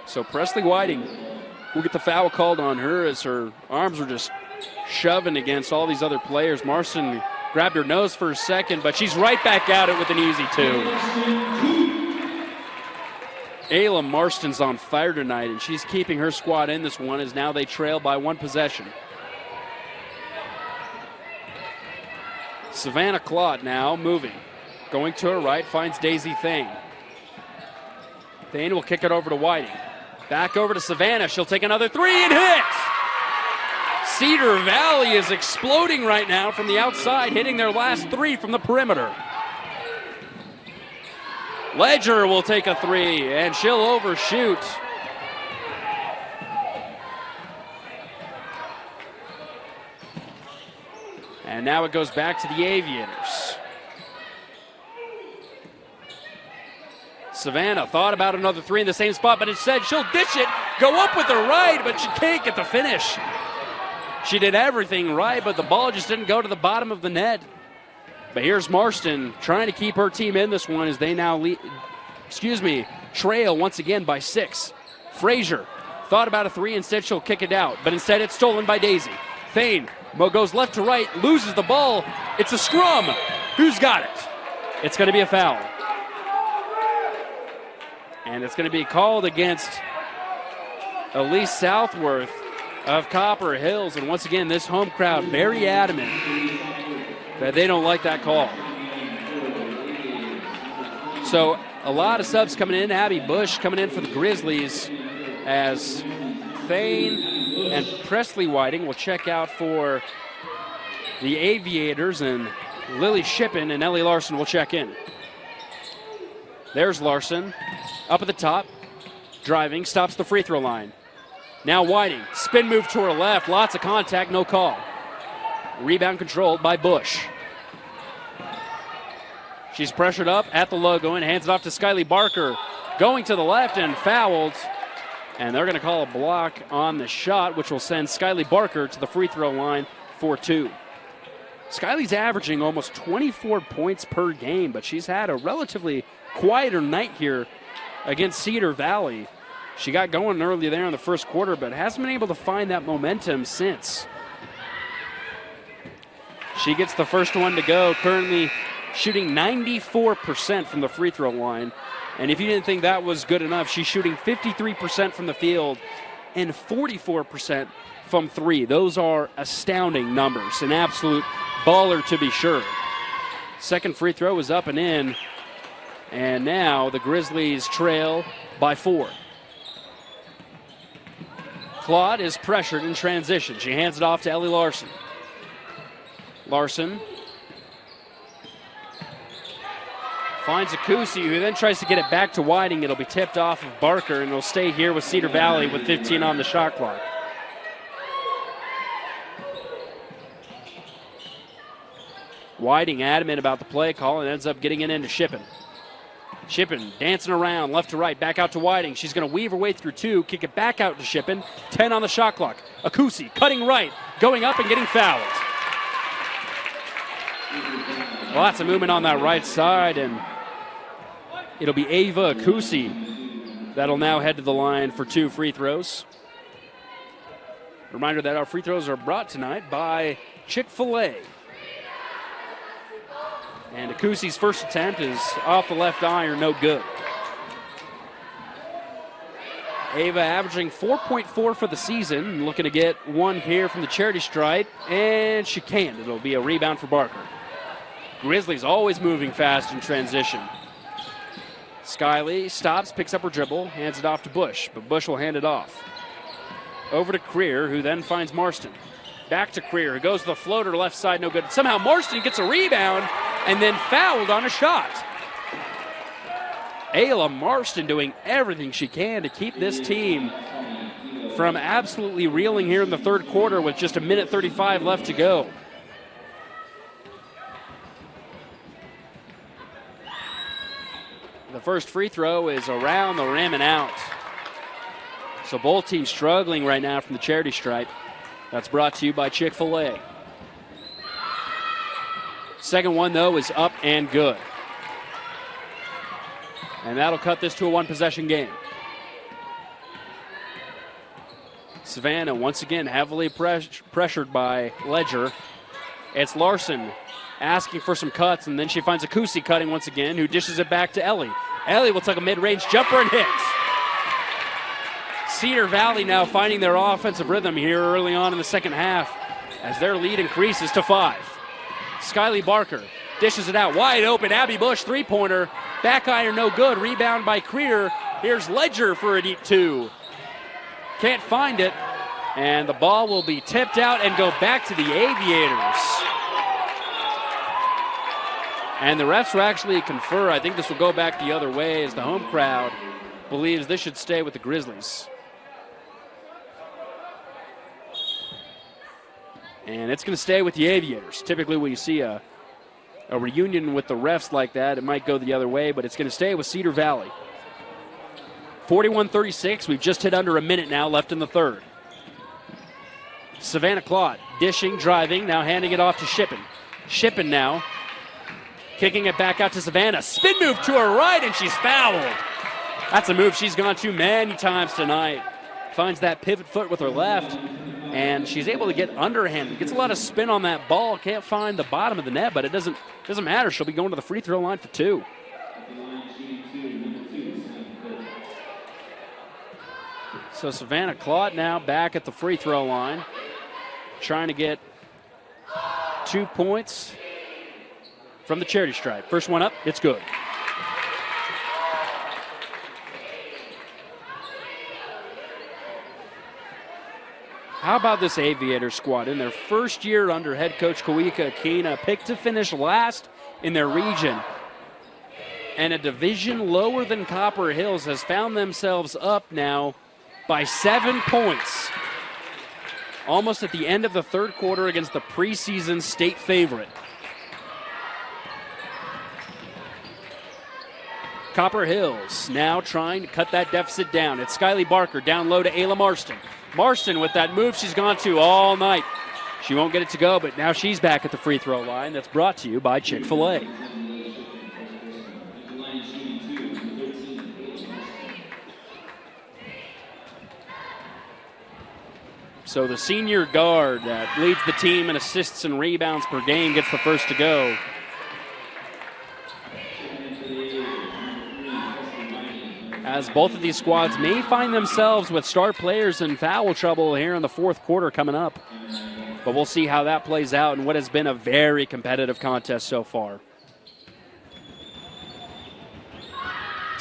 So Presley Whiting will get the foul called on her as her arms were just shoving against all these other players. Marston grabbed her nose for a second, but she's right back at it with an easy 2. Ayla Marston's on fire tonight, and she's keeping her squad in this one as now they trail by 1 possession. Savannah Claude now moving. Going to her right, finds Daisy Thane. Thane will kick it over to Whiting. Back over to Savannah. She'll take another 3 and hit! Cedar Valley is exploding right now from the outside, hitting their last 3 from the perimeter. Ledger will take a 3, and she'll overshoot. And now it goes back to the Aviators. Savannah thought about another 3 in the same spot, but instead she'll dish it, go up with her right, but she can't get the finish. She did everything right, but the ball just didn't go to the bottom of the net. But here's Marston trying to keep her team in this one as they now trail once again by 6. Frazier thought about a 3, instead she'll kick it out, but instead it's stolen by Daisy. Thane goes left to right, loses the ball. It's a scrum. Who's got it? It's going to be a foul. And it's going to be called against Elise Southworth of Copper Hills. And once again, this home crowd very adamant that they don't like that call. So a lot of subs coming in. Abby Bush coming in for the Grizzlies as Thane and Presley Whiting will check out for the Aviators, and Lily Shippen and Ellie Larson will check in. There's Larson up at the top, driving, stops the free throw line. Now Whiting, spin move to her left, lots of contact, no call. Rebound controlled by Bush. She's pressured up at the logo and hands it off to Skyly Barker. Going to the left and fouled. And they're going to call a block on the shot, which will send Skyly Barker to the free throw line for 2. Skyly's averaging almost 24 points per game, but she's had a relatively quieter night here against Cedar Valley. She got going early there in the first quarter, but hasn't been able to find that momentum since. She gets the first one to go, currently shooting 94% from the free throw line. And if you didn't think that was good enough, she's shooting 53% from the field and 44% from 3. Those are astounding numbers. An absolute baller to be sure. Second free throw is up and in. And now the Grizzlies trail by 4. Claude is pressured in transition. She hands it off to Ellie Larson. Larson finds Akusi, who then tries to get it back to Whiting. It'll be tipped off of Barker, and it'll stay here with Cedar Valley with 15 on the shot clock. Whiting adamant about the play call and ends up getting it into Shippen. Shippen dancing around left to right, back out to Whiting. She's going to weave her way through 2, kick it back out to Shippen. 10 on the shot clock. Akusi cutting right, going up and getting fouled. Lots of movement on that right side, and it'll be Ava Akusi that'll now head to the line for 2 free throws. Reminder that our free throws are brought tonight by Chick-fil-A. And Akusi's first attempt is off the left iron, no good. Ava averaging 4.4 for the season, looking to get 1 here from the charity stripe, and she can't. It'll be a rebound for Barker. Grizzlies always moving fast in transition. Skyly stops, picks up her dribble, hands it off to Bush, but Bush will hand it off. Over to Creer, who then finds Marston. Back to Creer, who goes to the floater left side, no good. Somehow Marston gets a rebound and then fouled on a shot. Ayla Marston doing everything she can to keep this team from absolutely reeling here in the third quarter with just 1:35 left to go. The first free throw is around the rim and out. So both teams struggling right now from the charity stripe. That's brought to you by Chick-fil-A. Second one, though, is up and good. And that'll cut this to a 1-possession game. Savannah once again heavily pressured by Ledger. It's Larson asking for some cuts, and then she finds Akusi cutting once again, who dishes it back to Ellie. Ellie will take a mid-range jumper and hits. Cedar Valley now finding their offensive rhythm here early on in the second half as their lead increases to 5. Skyly Barker dishes it out wide open. Abby Bush, three-pointer. Back iron no good. Rebound by Creer. Here's Ledger for a deep 2. Can't find it. And the ball will be tipped out and go back to the Aviators. And the refs will actually confer. I think this will go back the other way as the home crowd believes this should stay with the Grizzlies. And it's going to stay with the Aviators. Typically when you see a reunion with the refs like that, it might go the other way, but it's going to stay with Cedar Valley. 41-36. We've just hit under a minute now left in the third. Savannah Claude dishing, driving, now handing it off to Shippen. Shippen now kicking it back out to Savannah. Spin move to her right, and she's fouled. That's a move she's gone to many times tonight. Finds that pivot foot with her left, and she's able to get underhanded. Gets a lot of spin on that ball. Can't find the bottom of the net, but it doesn't matter. She'll be going to the free throw line for 2. So Savannah Claude now back at the free throw line, trying to get 2 points from the charity stripe. First one up, it's good. How about this Aviator squad? In their first year under head coach Kawika Akina, picked to finish last in their region. And a division lower than Copper Hills has found themselves up now by 7 points. Almost at the end of the third quarter against the preseason state favorite. Copper Hills now trying to cut that deficit down. It's Skyly Barker down low to Ayla Marston. Marston with that move she's gone to all night. She won't get it to go, but now she's back at the free throw line. That's brought to you by Chick-fil-A. So the senior guard that leads the team in assists and rebounds per game gets the first to go. As both of these squads may find themselves with star players in foul trouble here in the fourth quarter coming up. But we'll see how that plays out in what has been a very competitive contest so far.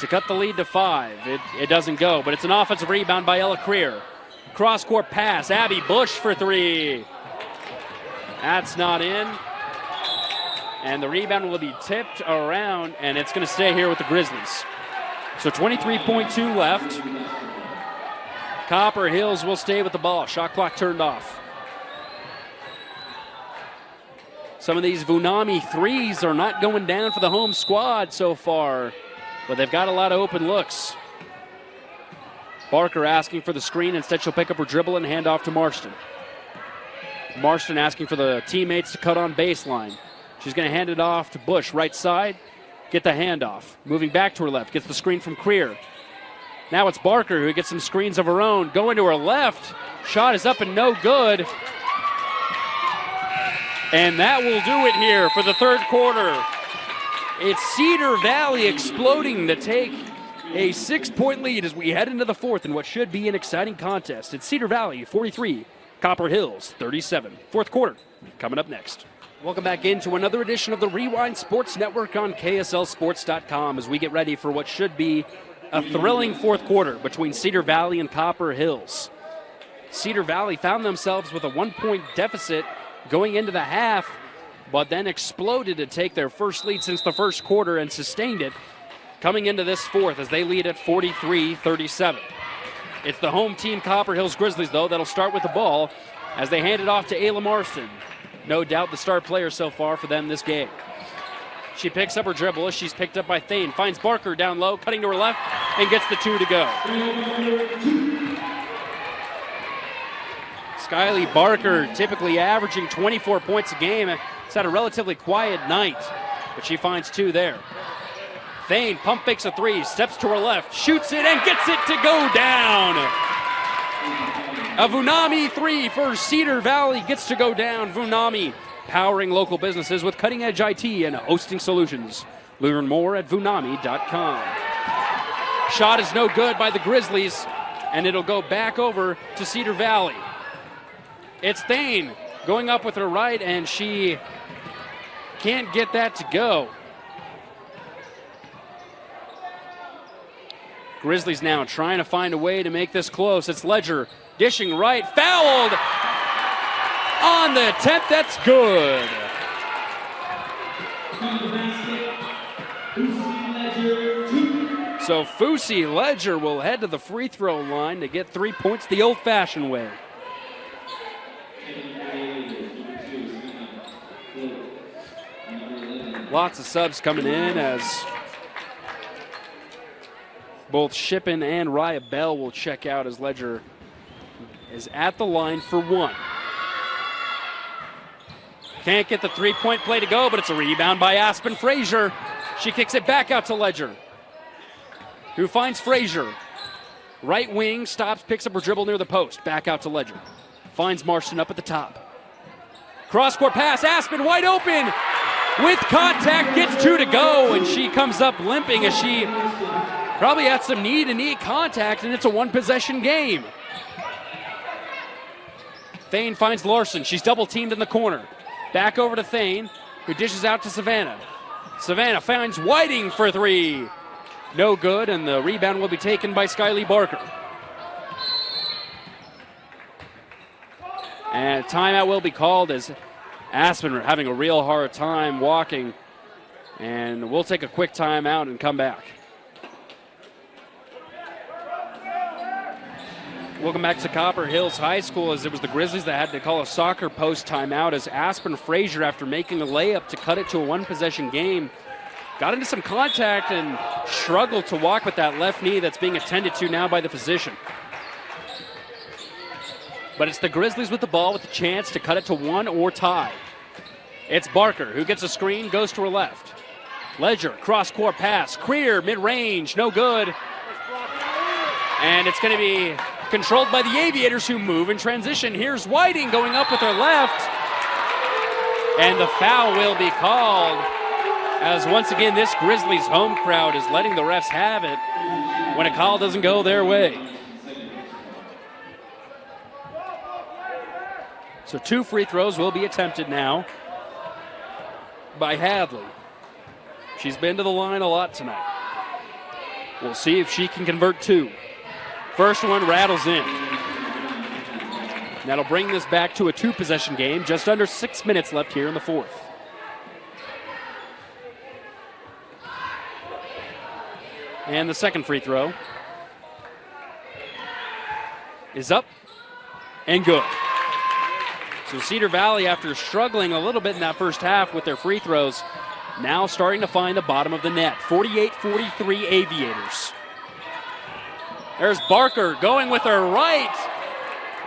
To cut the lead to 5, it doesn't go, but it's an offensive rebound by Ella Creer. Cross-court pass, Abby Bush for 3. That's not in. And the rebound will be tipped around, and it's going to stay here with the Grizzlies. So 23.2 left. Copper Hills will stay with the ball. Shot clock turned off. Some of these Vunami threes are not going down for the home squad so far, but they've got a lot of open looks. Barker asking for the screen. Instead, she'll pick up her dribble and hand off to Marston. Marston asking for the teammates to cut on baseline. She's going to hand it off to Bush, right side. Get the handoff. Moving back to her left. Gets the screen from Creer. Now it's Barker who gets some screens of her own. Going to her left. Shot is up and no good. And that will do it here for the third quarter. It's Cedar Valley exploding to take a 6-point lead as we head into the fourth in what should be an exciting contest. It's Cedar Valley 43, Copper Hills 37. Fourth quarter coming up next. Welcome back into another edition of the Rewind Sports Network on KSLSports.com as we get ready for what should be a thrilling fourth quarter between Cedar Valley and Copper Hills. Cedar Valley found themselves with a 1-point deficit going into the half, but then exploded to take their first lead since the first quarter and sustained it coming into this fourth as they lead at 43-37. It's the home team Copper Hills Grizzlies, though, that'll start with the ball as they hand it off to Ayla Marston. No doubt the star player so far for them this game. She picks up her dribble as she's picked up by Thane. Finds Barker down low, cutting to her left, and gets the 2 to go. Skyly Barker typically averaging 24 points a game. It's had a relatively quiet night, but she finds 2 there. Thane pump fakes a 3, steps to her left, shoots it, and gets it to go down. A Vunami 3 for Cedar Valley gets to go down. Vunami, powering local businesses with cutting-edge IT and hosting solutions. Learn more at vunami.com. Shot is no good by the Grizzlies, and it'll go back over to Cedar Valley. It's Thane going up with her right, and she can't get that to go. Grizzlies now trying to find a way to make this close. It's Ledger dishing right, fouled on the attempt. That's good. So Fusi Ledger will head to the free throw line to get 3 points the old-fashioned way. Lots of subs coming in as both Shippen and Raya Bell will check out as Ledger is at the line for one. Can't get the three-point play to go, but it's a rebound by Aspen Frazier. She kicks it back out to Ledger, who finds Frazier. Right wing, stops, picks up her dribble near the post. Back out to Ledger. Finds Marston up at the top. Cross-court pass, Aspen wide open. With contact, gets two to go, and she comes up limping as she probably had some knee-to-knee contact, and it's a one-possession game. Thane finds Larson. She's double-teamed in the corner. Back over to Thane, who dishes out to Savannah. Savannah finds Whiting for three. No good, and the rebound will be taken by Skylee Barker. And timeout will be called as Aspen are having a real hard time walking. And we'll take a quick timeout and come back. Welcome back to Copper Hills High School, as it was the Grizzlies that had to call a soccer post timeout as Aspen Frazier, after making a layup to cut it to a one-possession game, got into some contact and struggled to walk with that left knee that's being attended to now by the physician. But it's the Grizzlies with the ball with the chance to cut it to one or tie. It's Barker who gets a screen, goes to her left. Ledger, cross-court pass. Creer, mid-range, no good. And it's going to be controlled by the Aviators, who move in transition. Here's Whiting going up with her left. And the foul will be called, as once again this Grizzlies home crowd is letting the refs have it when a call doesn't go their way. So 2 free throws will be attempted now by Hadley. She's been to the line a lot tonight. We'll see if she can convert 2. First one rattles in. That'll bring this back to a 2-possession game. Just under 6 minutes left here in the fourth. And the second free throw is up and good. So Cedar Valley, after struggling a little bit in that first half with their free throws, now starting to find the bottom of the net. 48-43 Aviators. There's Barker going with her right.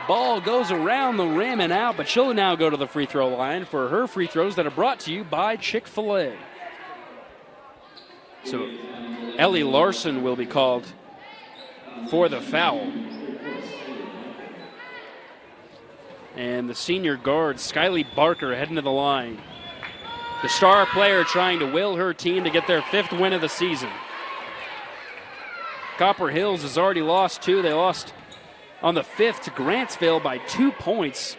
Ball goes around the rim and out, but she'll now go to the free throw line for her free throws that are brought to you by Chick-fil-A. So Ellie Larson will be called for the foul. And the senior guard, Skylee Barker, heading to the line. The star player trying to will her team to get their 5th win of the season. Copper Hills has already lost 2. They lost on the 5th to Grantsville by 2 points.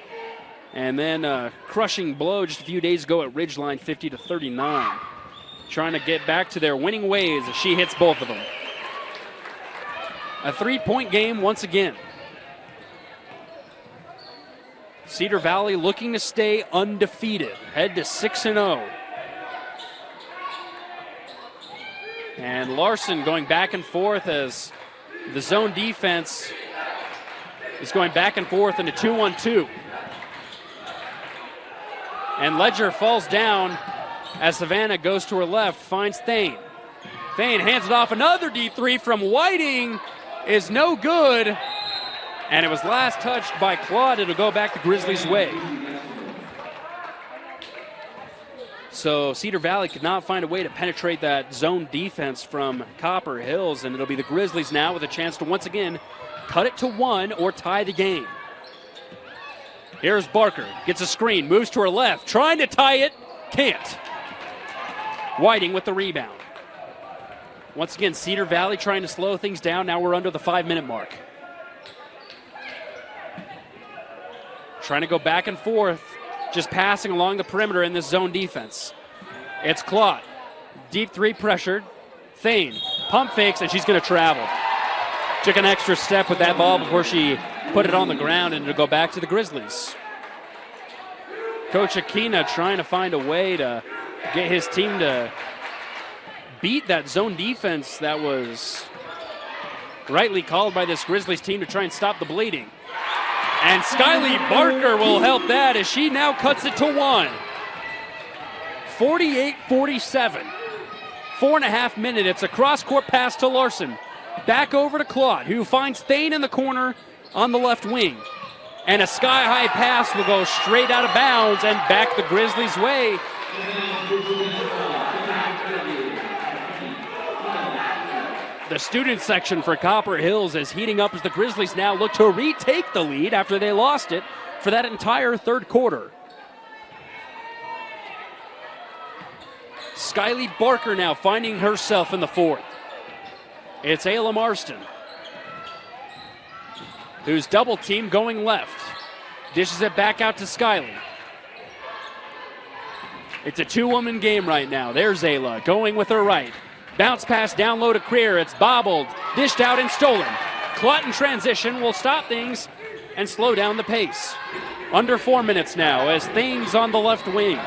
And then a crushing blow just a few days ago at Ridgeline, 50-39. Trying to get back to their winning ways as she hits both of them. A 3-point game once again. Cedar Valley looking to stay undefeated, head to 6-0. And Larson going back and forth as the zone defense is going back and forth in a 2-on-2. And Ledger falls down as Savannah goes to her left, finds Thane. Thane hands it off. Another deep three from Whiting is no good. And it was last touched by Claude. It'll go back the Grizzlies' way. So Cedar Valley could not find a way to penetrate that zone defense from Copper Hills, and it'll be the Grizzlies now with a chance to once again cut it to 1 or tie the game. Here's Barker. Gets a screen. Moves to her left. Trying to tie it. Can't. Whiting with the rebound. Once again, Cedar Valley trying to slow things down. Now we're under the 5-minute mark. Trying to go back and forth. Just passing along the perimeter in this zone defense. It's Claude. Deep three pressured. Thane. Pump fakes, and she's going to travel. Took an extra step with that ball before she put it on the ground, and it'll go back to the Grizzlies. Coach Aquina trying to find a way to get his team to beat that zone defense that was rightly called by this Grizzlies team to try and stop the bleeding. And Skyly Barker will help that as she now cuts it to 1. 48-47. 4.5 minutes. It's a cross-court pass to Larson. Back over to Claude, who finds Thane in the corner on the left wing. And a sky-high pass will go straight out of bounds and back the Grizzlies' way. The student section for Copper Hills is heating up as the Grizzlies now look to retake the lead after they lost it for that entire third quarter. Skyly Barker now finding herself in the fourth. It's Ayla Marston, who's double team going left. Dishes it back out to Skyly. It's a two-woman game right now. There's Ayla going with her right. Bounce pass down low to Creer. It's bobbled, dished out, and stolen. Clot in transition will stop things and slow down the pace. Under 4 minutes now as Thane's on the left wing.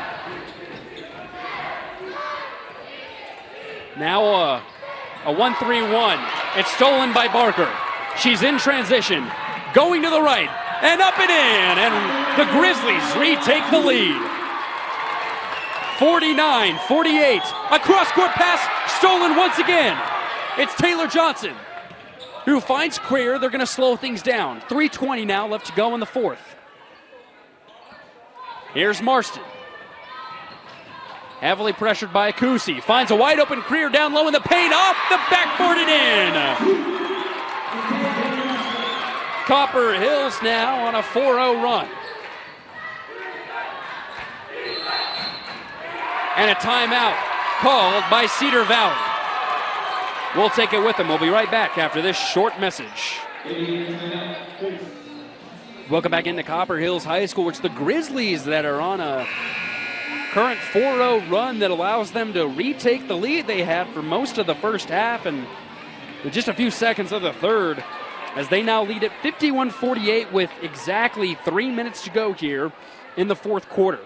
Now a 1-3-1. It's stolen by Barker. She's in transition, going to the right, and up and in, and the Grizzlies retake the lead. 49-48. A cross-court pass stolen once again. It's Taylor Johnson who finds Creer. They're going to slow things down. 3:20 now left to go in the fourth. Here's Marston. Heavily pressured by Akusi. Finds a wide open Creer down low in the paint. Off the backboard and in. Copper Hills now on a 4-0 run. And a timeout called by Cedar Valley. We'll take it with them. We'll be right back after this short message. Welcome back into Copper Hills High School. It's the Grizzlies that are on a current 4-0 run that allows them to retake the lead they had for most of the first half and just a few seconds of the third, as they now lead at 51-48 with exactly 3 minutes to go here in the fourth quarter.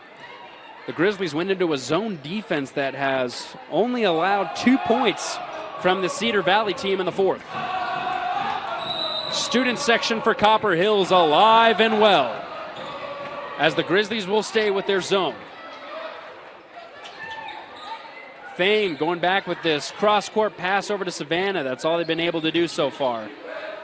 The Grizzlies went into a zone defense that has only allowed 2 points from the Cedar Valley team in the fourth. Student section for Copper Hills alive and well, as the Grizzlies will stay with their zone. Thane going back with this cross-court pass over to Savannah. That's all they've been able to do so far.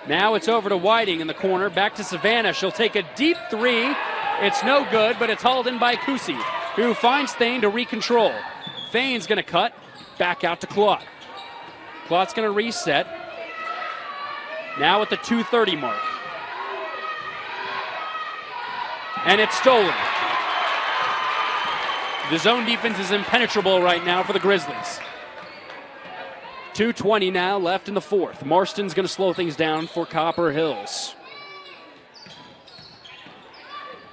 Now it's over to Whiting in the corner. Back to Savannah. She'll take a deep three. It's no good, but it's hauled in by Kusi, who finds Thane to recontrol. Thane's going to cut. Back out to Claude. Claude's going to reset. Now at the 2:30 mark. And it's stolen. The zone defense is impenetrable right now for the Grizzlies. 2:20 now left in the fourth. Marston's going to slow things down for Copper Hills.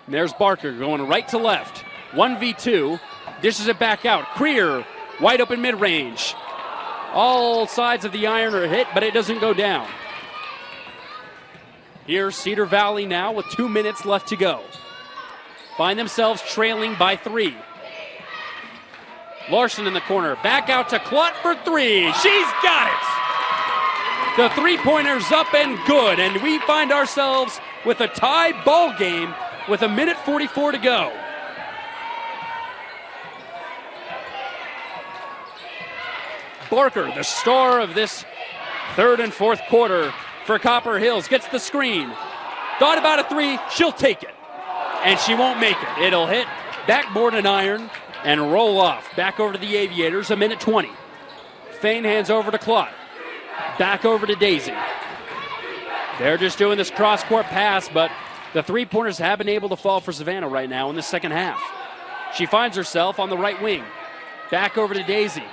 And there's Barker going right to left. 1v2. Dishes it back out. Creer, wide open mid-range. All sides of the iron are hit, but it doesn't go down. Here's Cedar Valley now with 2 minutes left to go. Find themselves trailing by 3. Larson in the corner. Back out to Clot for 3. She's got it! The three-pointer's up and good, and we find ourselves with a tie ball game with 1:44 to go. Barker, the star of this third and fourth quarter for Copper Hills, gets the screen. Thought about a 3, she'll take it. And she won't make it. It'll hit backboard and iron and roll off. Back over to the Aviators, 1:20. Thane hands over to Claude. Back over to Daisy. They're just doing this cross-court pass, but The three-pointers have been able to fall for Savannah right now in the second half. She finds herself on the right wing. Back over to Daisy.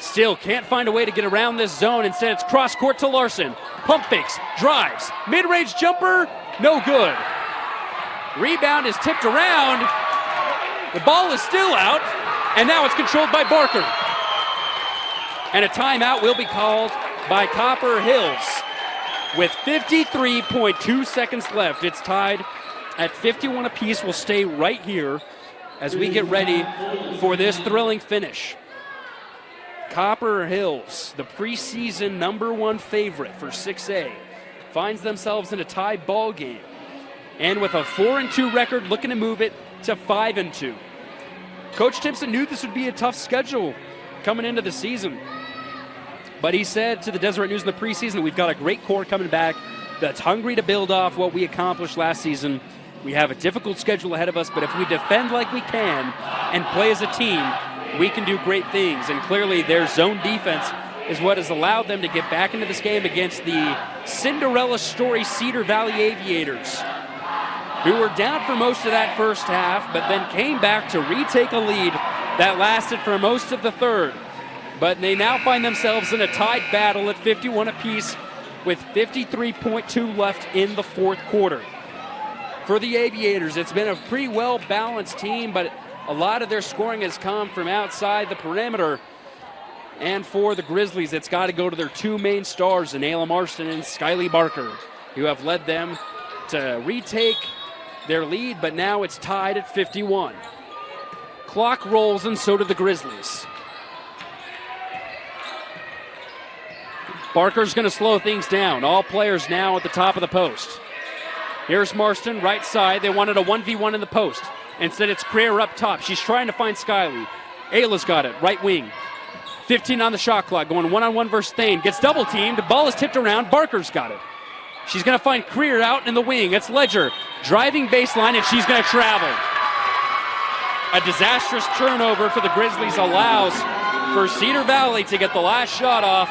Still can't find a way to get around this zone. Instead, it's cross-court to Larson. Pump fakes, drives, mid-range jumper, no good. Rebound is tipped around. The ball is still out, and now it's controlled by Barker. And a timeout will be called by Copper Hills. With 53.2 seconds left, it's tied at 51 apiece. We'll stay right here as we get ready for this thrilling finish. Copper Hills, the preseason #1 favorite for 6A, finds themselves in a tie ball game. And with a 4-2 record, looking to move it to 5-2. Coach Timpson knew this would be a tough schedule coming into the season. But he said to the Deseret News in the preseason, we've got a great core coming back that's hungry to build off what we accomplished last season. We have a difficult schedule ahead of us, but if we defend like we can and play as a team, we can do great things. And clearly their zone defense is what has allowed them to get back into this game against the Cinderella story Cedar Valley Aviators, who were down for most of that first half, but then came back to retake a lead that lasted for most of the third. But they now find themselves in a tied battle at 51 apiece with 53.2 left in the fourth quarter. For the Aviators, it's been a pretty well-balanced team, but a lot of their scoring has come from outside the perimeter. And for the Grizzlies, it's got to go to their two main stars, Anayla Marston and Skyly Barker, who have led them to retake their lead, but now it's tied at 51. Clock rolls, and so do the Grizzlies. Barker's going to slow things down. All players now at the top of the post. Here's Marston, right side. They wanted a 1v1 in the post. Instead, it's Creer up top. She's trying to find Skyly. Ayla's got it, right wing. 15 on the shot clock, going one-on-one versus Thane. Gets double-teamed. The ball is tipped around. Barker's got it. She's going to find Creer out in the wing. It's Ledger driving baseline, and she's going to travel. A disastrous turnover for the Grizzlies allows for Cedar Valley to get the last shot off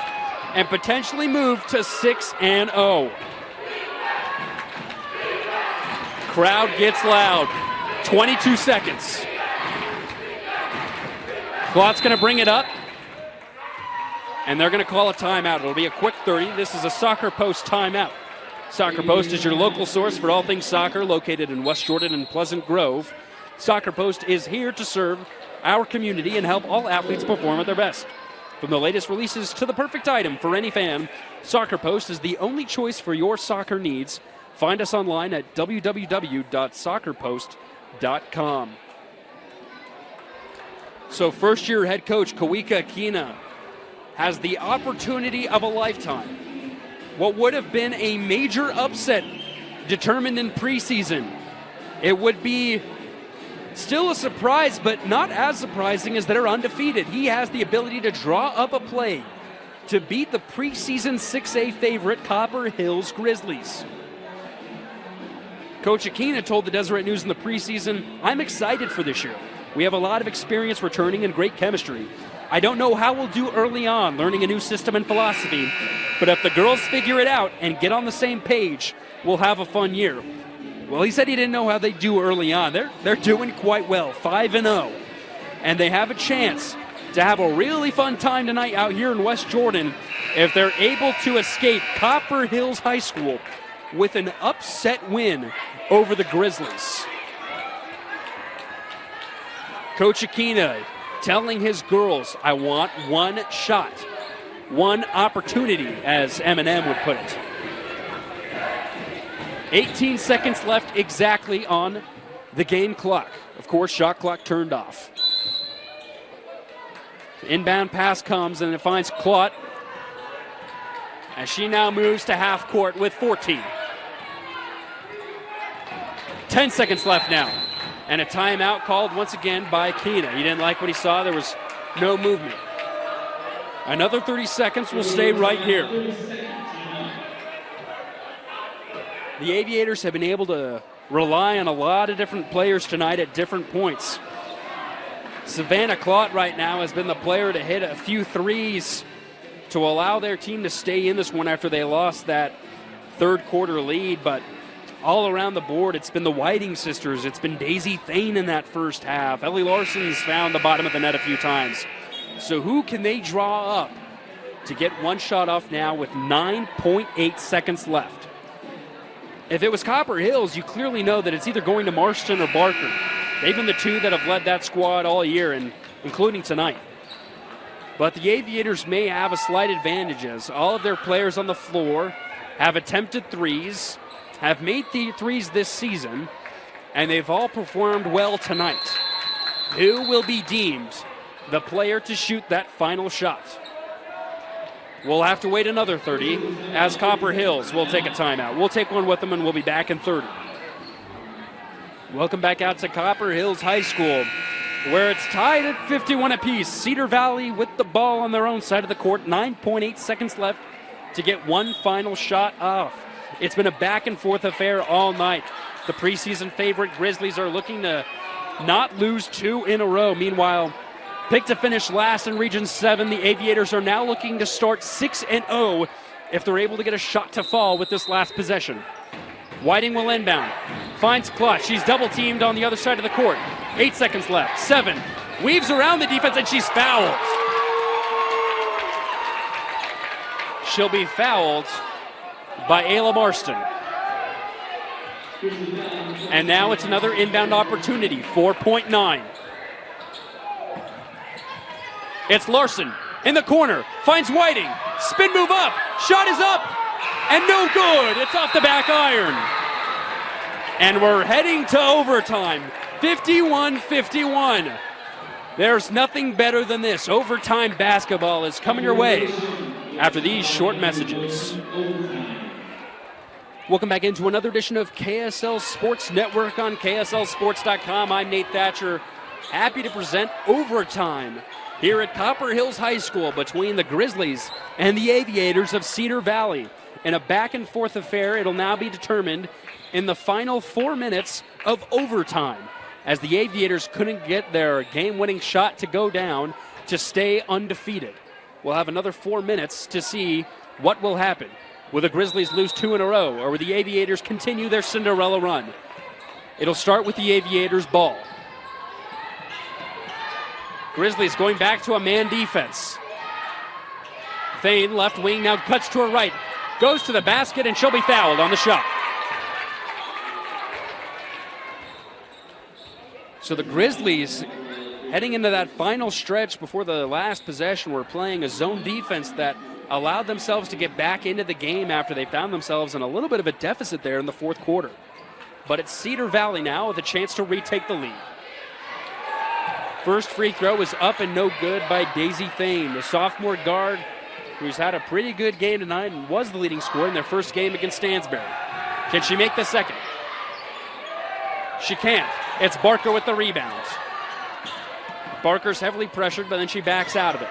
and potentially move to 6-0. Crowd gets loud. 22 seconds. Clott's going to bring it up, and they're going to call a timeout. It'll be a quick 30. This is a Soccer Post timeout. Soccer Post is your local source for all things soccer, located in West Jordan and Pleasant Grove. Soccer Post is here to serve our community and help all athletes perform at their best. From the latest releases to the perfect item for any fan, Soccer Post is the only choice for your soccer needs. Find us online at www.soccerpost.com. So first-year head coach Kawika Akina has the opportunity of a lifetime. What would have been a major upset determined in preseason. It would be still a surprise, but not as surprising as they're undefeated. He has the ability to draw up a play to beat the preseason 6A favorite Copper Hills Grizzlies. Coach Akina told the Deseret News in the preseason, I'm excited for this year. We have a lot of experience returning and great chemistry. I don't know how we'll do early on, learning a new system and philosophy, but if the girls figure it out and get on the same page, we'll have a fun year. Well, he said he didn't know how they do early on. They're doing quite well, 5-0. And they have a chance to have a really fun time tonight out here in West Jordan if they're able to escape Copper Hills High School with an upset win over the Grizzlies. Coach Akina telling his girls, I want one shot, one opportunity, as Eminem would put it. 18 seconds left exactly on the game clock. Of course, shot clock turned off. The inbound pass comes and it finds Clot as she now moves to half court with 14. 10 seconds left now. And a timeout called once again by Akina. He didn't like what he saw. There was no movement. Another 30 seconds. Will stay right here. The Aviators have been able to rely on a lot of different players tonight at different points. Savannah Clot right now has been the player to hit a few threes to allow their team to stay in this one after they lost that third quarter lead. But all around the board. It's been the Whiting sisters. It's been Daisy Thane in that first half. Ellie Larson's found the bottom of the net a few times. So who can they draw up to get one shot off now with 9.8 seconds left? If it was Copper Hills, you clearly know that it's either going to Marston or Barker. They've been the two that have led that squad all year, and including tonight. But the Aviators may have a slight advantage as all of their players on the floor have attempted threes, have made the threes this season, and they've all performed well tonight. Who will be deemed the player to shoot that final shot? We'll have to wait another 30 as Copper Hills will take a timeout. We'll take one with them and we'll be back in 30. Welcome back out to Copper Hills High School, where it's tied at 51 apiece. Cedar Valley with the ball on their own side of the court. 9.8 seconds left to get one final shot off. It's been a back-and-forth affair all night. The preseason favorite Grizzlies are looking to not lose two in a row. Meanwhile, picked to finish last in Region 7, the Aviators are now looking to start 6-0 if they're able to get a shot to fall with this last possession. Whiting will inbound. Finds Clutch. She's double-teamed on the other side of the court. 8 seconds left. 7. Weaves around the defense, and she's fouled. She'll be fouled by Ayla Marston. And now it's another inbound opportunity. 4.9. It's Larson in the corner. Finds Whiting. Spin move up. Shot is up. And no good. It's off the back iron. And we're heading to overtime. 51-51. There's nothing better than this. Overtime basketball is coming your way after these short messages. Welcome back into another edition of KSL Sports Network on KSLSports.com. I'm Nate Thatcher. Happy to present overtime here at Copper Hills High School between the Grizzlies and the Aviators of Cedar Valley. In a back-and-forth affair, it'll now be determined in the final 4 minutes of overtime, as the Aviators couldn't get their game-winning shot to go down to stay undefeated. We'll have another 4 minutes to see what will happen. Will the Grizzlies lose two in a row, or will the Aviators continue their Cinderella run? It'll start with the Aviators' ball. Grizzlies going back to a man defense. Thane, left wing, now cuts to her right. Goes to the basket, and she'll be fouled on the shot. So the Grizzlies, heading into that final stretch before the last possession, were playing a zone defense that allowed themselves to get back into the game after they found themselves in a little bit of a deficit there in the fourth quarter. But it's Cedar Valley now with a chance to retake the lead. First free throw is up and no good by Daisy Thane, the sophomore guard who's had a pretty good game tonight and was the leading scorer in their first game against Stansbury. Can she make the second? She can't. It's Barker with the rebound. Barker's heavily pressured, but then she backs out of it.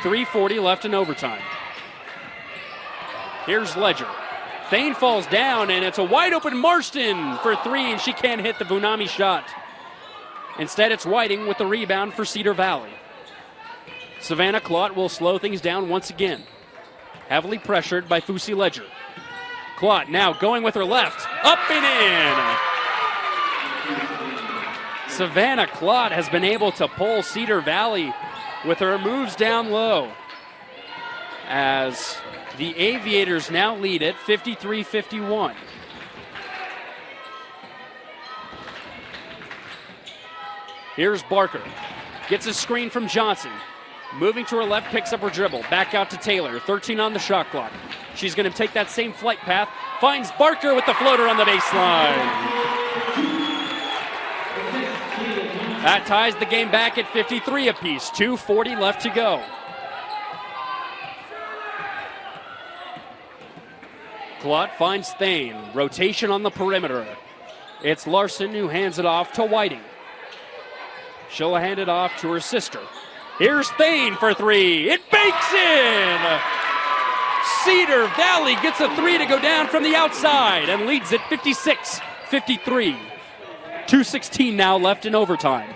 3:40 left in overtime. Here's Ledger. Thane falls down, and it's a wide-open Marston for three, and she can't hit the Vunami shot. Instead, it's Whiting with the rebound for Cedar Valley. Savannah Clott will slow things down once again. Heavily pressured by Fusi Ledger. Clott now going with her left. Up and in! Savannah Clott has been able to pull Cedar Valley with her moves down low, as the Aviators now lead it 53-51. Here's Barker. Gets a screen from Johnson. Moving to her left, picks up her dribble. Back out to Taylor. 13 on the shot clock. She's going to take that same flight path. Finds Barker with the floater on the baseline. That ties the game back at 53 apiece. 2:40 left to go. Clott finds Thane. Rotation on the perimeter. It's Larson who hands it off to Whiting. She'll hand it off to her sister. Here's Thane for three. It bakes in! Cedar Valley gets a three to go down from the outside and leads it 56-53. 2:16 now left in overtime.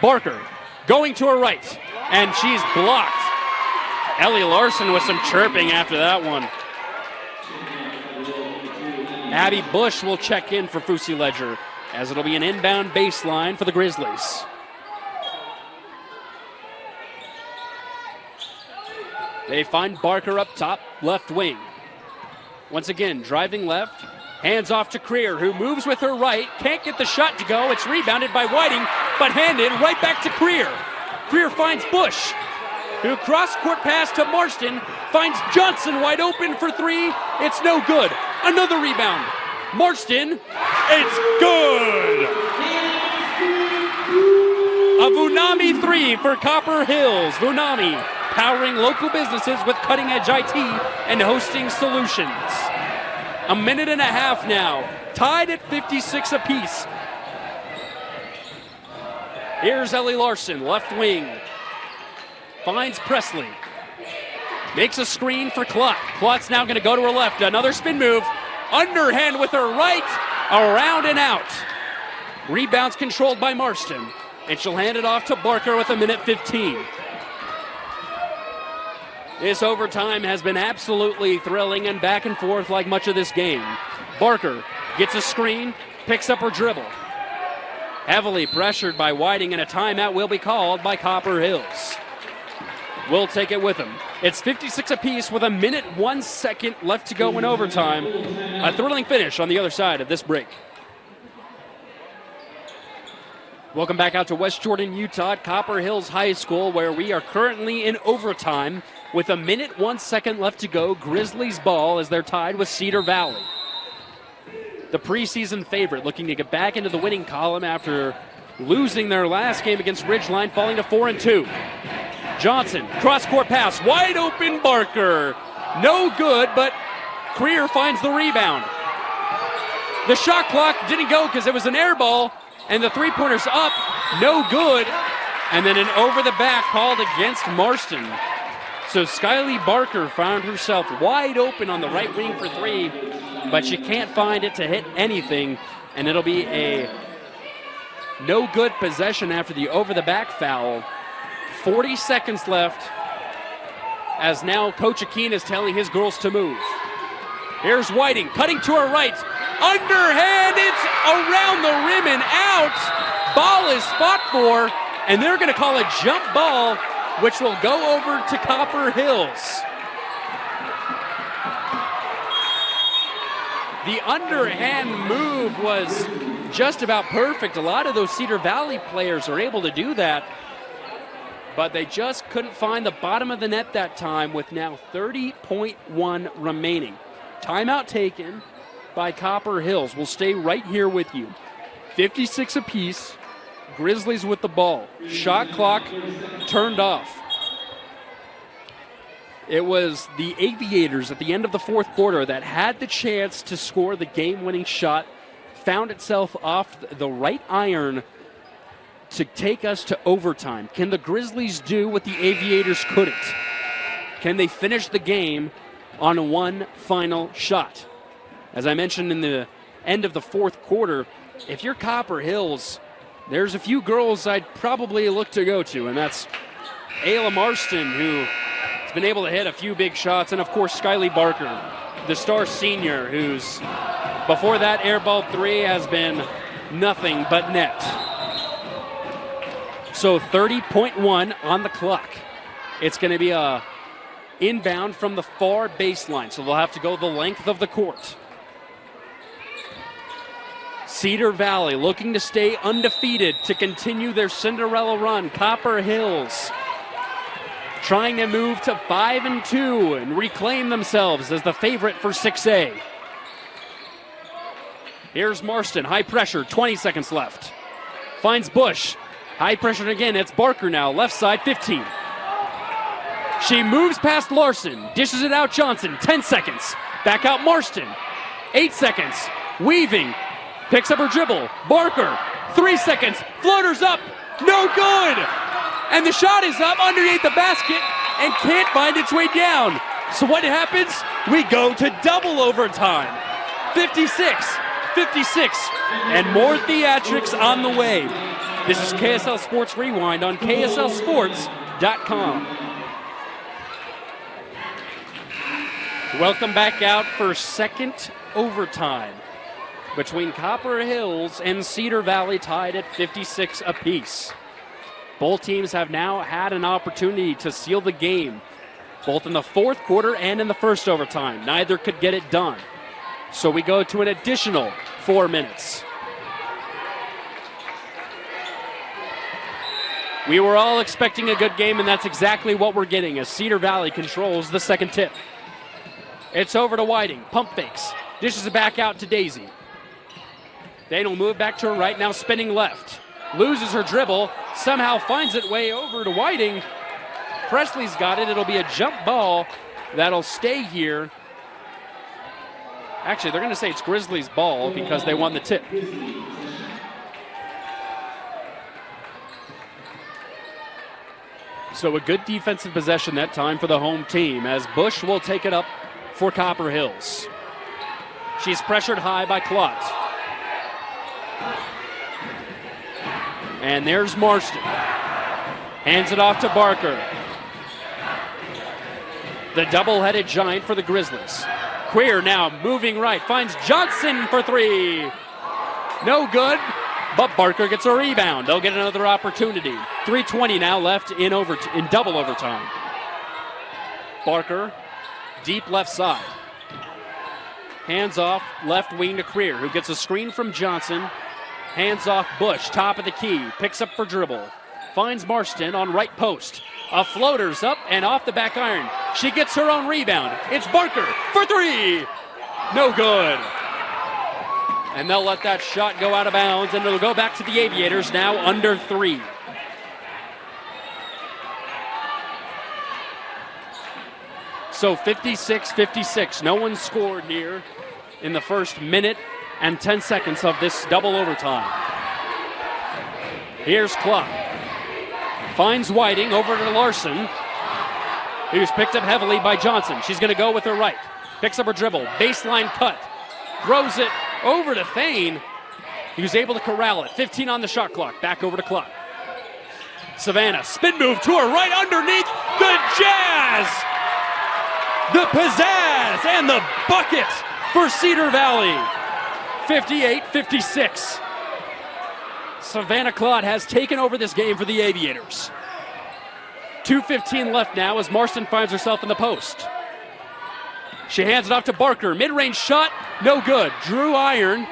Barker going to her right, and she's blocked. Ellie Larson with some chirping after that one. Abby Bush will check in for Fusi Ledger, as it'll be an inbound baseline for the Grizzlies. They find Barker up top, left wing. Once again, driving left, hands off to Creer, who moves with her right, can't get the shot to go. It's rebounded by Whiting, but handed right back to Creer. Creer finds Bush, who cross-court pass to Marston, finds Johnson wide open for three. It's no good. Another rebound. Marston, it's good! A Vunami three for Copper Hills. Vunami powering local businesses with cutting-edge IT and hosting solutions. A minute and a half now, tied at 56 apiece. Here's Ellie Larson, left wing. Finds Presley. Makes a screen for Klott. Klott's now going to go to her left. Another spin move. Underhand with her right. Around and out. Rebounds controlled by Marston. And she'll hand it off to Barker with a minute 15. This overtime has been absolutely thrilling and back and forth like much of this game. Barker gets a screen, picks up her dribble. Heavily pressured by Whiting, and a timeout will be called by Copper Hills. We'll take it with them. It's 56 apiece with a minute, 1 second left to go in overtime. A thrilling finish on the other side of this break. Welcome back out to West Jordan, Utah at Copper Hills High School, where we are currently in overtime with a minute, 1 second left to go. Grizzlies ball as they're tied with Cedar Valley. The preseason favorite looking to get back into the winning column after losing their last game against Ridgeline, falling to 4-2. Johnson, cross-court pass, wide open Barker. No good, but Creer finds the rebound. The shot clock didn't go because it was an air ball, and the three-pointer's up, no good. And then an over-the-back called against Marston. So Skyly Barker found herself wide open on the right wing for three, but she can't find it to hit anything, and it'll be a no-good possession after the over-the-back foul. 40 seconds left, as now Coach Akeen is telling his girls to move. Here's Whiting, cutting to her right. Underhand, it's around the rim and out. Ball is fought for, and they're going to call a jump ball, which will go over to Copper Hills. The underhand move was just about perfect. A lot of those Cedar Valley players are able to do that, but they just couldn't find the bottom of the net that time with now 30.1 remaining. Timeout taken by Copper Hills. We'll stay right here with you. 56 apiece. Grizzlies with the ball. Shot clock turned off. It was the Aviators at the end of the fourth quarter that had the chance to score the game-winning shot, found itself off the right iron to take us to overtime. Can the Grizzlies do what the Aviators couldn't? Can they finish the game on one final shot? As I mentioned in the end of the fourth quarter, if you're Copper Hills, there's a few girls I'd probably look to go to, and that's Ayla Marston, who has been able to hit a few big shots, and of course Skyly Barker, the star senior, who's before that airball three has been nothing but net. So 30.1 on the clock. It's going to be a inbound from the far baseline, so they'll have to go the length of the court. Cedar Valley looking to stay undefeated to continue their Cinderella run. Copper Hills trying to move to 5-2 and reclaim themselves as the favorite for 6A. Here's Marston, high pressure, 20 seconds left. Finds Bush, high pressure again, it's Barker now, left side, 15. She moves past Larson, dishes it out Johnson, 10 seconds. Back out Marston, 8 seconds, weaving, picks up her dribble, Barker, 3 seconds, floater's up, no good! And the shot is up underneath the basket and can't find its way down. So what happens? We go to double overtime. 56, and more theatrics on the way. This is KSL Sports Rewind on KSLSports.com. Welcome back out for second overtime between Copper Hills and Cedar Valley, tied at 56 apiece. Both teams have now had an opportunity to seal the game, both in the fourth quarter and in the first overtime. Neither could get it done. So we go to an additional 4 minutes. We were all expecting a good game, and that's exactly what we're getting as Cedar Valley controls the second tip. It's over to Whiting. Pump fakes. Dishes it back out to Daisy. Dane will move back to her right, now spinning left. Loses her dribble, somehow finds it way over to Whiting. Presley's got it. It'll be a jump ball that'll stay here. Actually, they're going to say it's Grizzlies' ball because they won the tip. So a good defensive possession that time for the home team as Bush will take it up for Copper Hills. She's pressured high by Klotz. And there's Marston. Hands it off to Barker. The double-headed giant for the Grizzlies. Queer now moving right, finds Johnson for three. No good, but Barker gets a rebound. They'll get another opportunity. 3:20 now left in double overtime. Barker, deep left side. Hands off left wing to Queer, who gets a screen from Johnson. Hands off Bush, top of the key, picks up for dribble. Finds Marston on right post. A floater's up and off the back iron. She gets her own rebound. It's Barker for three. No good. And they'll let that shot go out of bounds, and it'll go back to the Aviators, now under 3. So 56-56. No one scored here in the first minute and 10 seconds of this double overtime. Here's Clark. Finds Whiting over to Larson, who's picked up heavily by Johnson. She's going to go with her right. Picks up her dribble. Baseline cut. Throws it over to Thane. He was able to corral it. 15 on the shot clock. Back over to Clark. Savannah, spin move to her right underneath. The Jazz! The pizzazz and the bucket for Cedar Valley. 58-56. Savannah Claude has taken over this game for the Aviators. 2:15 left now as Marston finds herself in the post. She hands it off to Barker. Mid-range shot, no good. Drew iron,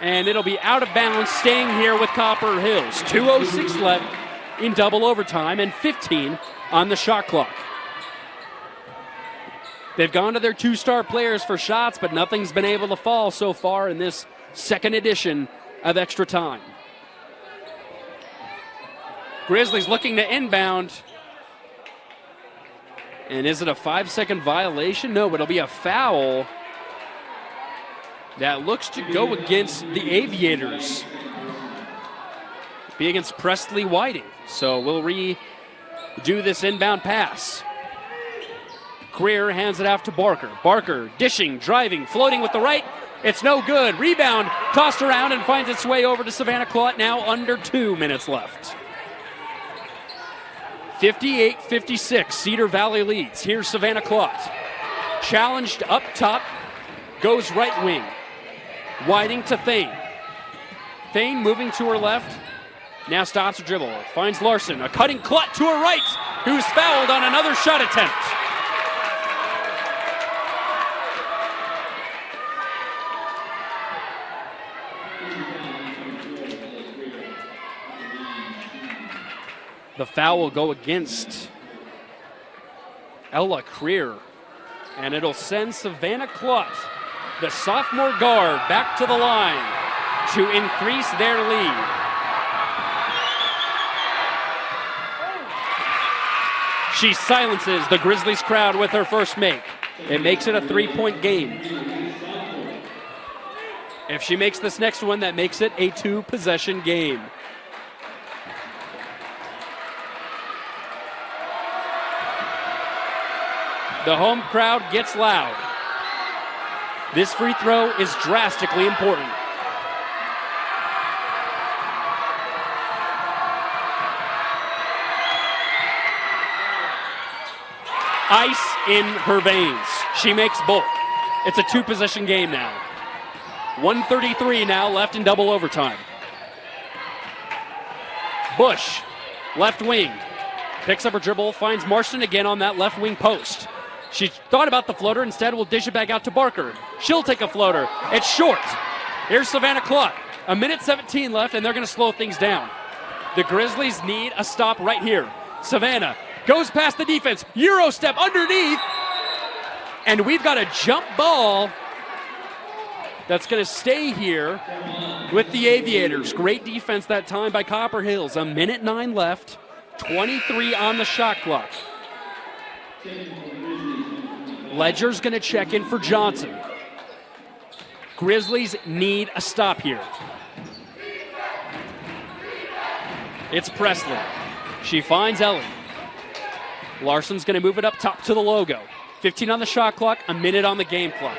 and it'll be out of bounds, staying here with Copper Hills. 2:06 left in double overtime and 15 on the shot clock. They've gone to their 2-star players for shots, but nothing's been able to fall so far in this second edition of extra time. Grizzlies looking to inbound. And is it a 5-second violation? No, but it'll be a foul that looks to go against the Aviators. Be against Presley Whiting. So we'll redo this inbound pass. Queer hands it off to Barker. Barker dishing, driving, floating with the right. It's no good. Rebound tossed around and finds its way over to Savannah Clot, now under 2 minutes left. 58-56, Cedar Valley leads. Here's Savannah Clot. Challenged up top, goes right wing. Whiting to Thane. Thane moving to her left, now stops her dribble. Finds Larson, a cutting Clot to her right, who's fouled on another shot attempt. The foul will go against Ella Creer, and it'll send Savannah Clot, the sophomore guard, back to the line to increase their lead. She silences the Grizzlies crowd with her first make. It makes it a 3-point game. If she makes this next one, that makes it a 2-possession game. The home crowd gets loud. This free throw is drastically important. Ice in her veins. She makes both. It's a 2-possession game now. 1:33 now left in double overtime. Bush, left wing, picks up her dribble, finds Marston again on that left wing post. She thought about the floater, instead will dish it back out to Barker. She'll take a floater. It's short. Here's Savannah Clutt. 1:17 left, and they're going to slow things down. The Grizzlies need a stop right here. Savannah goes past the defense. Euro step underneath. And we've got a jump ball that's going to stay here with the Aviators. Great defense that time by Copper Hills. 1:09 left. 23 on the shot clock. Ledger's going to check in for Johnson. Grizzlies need a stop here. It's Presley. She finds Ellie. Larson's going to move it up top to the logo. 15 on the shot clock, a minute on the game clock.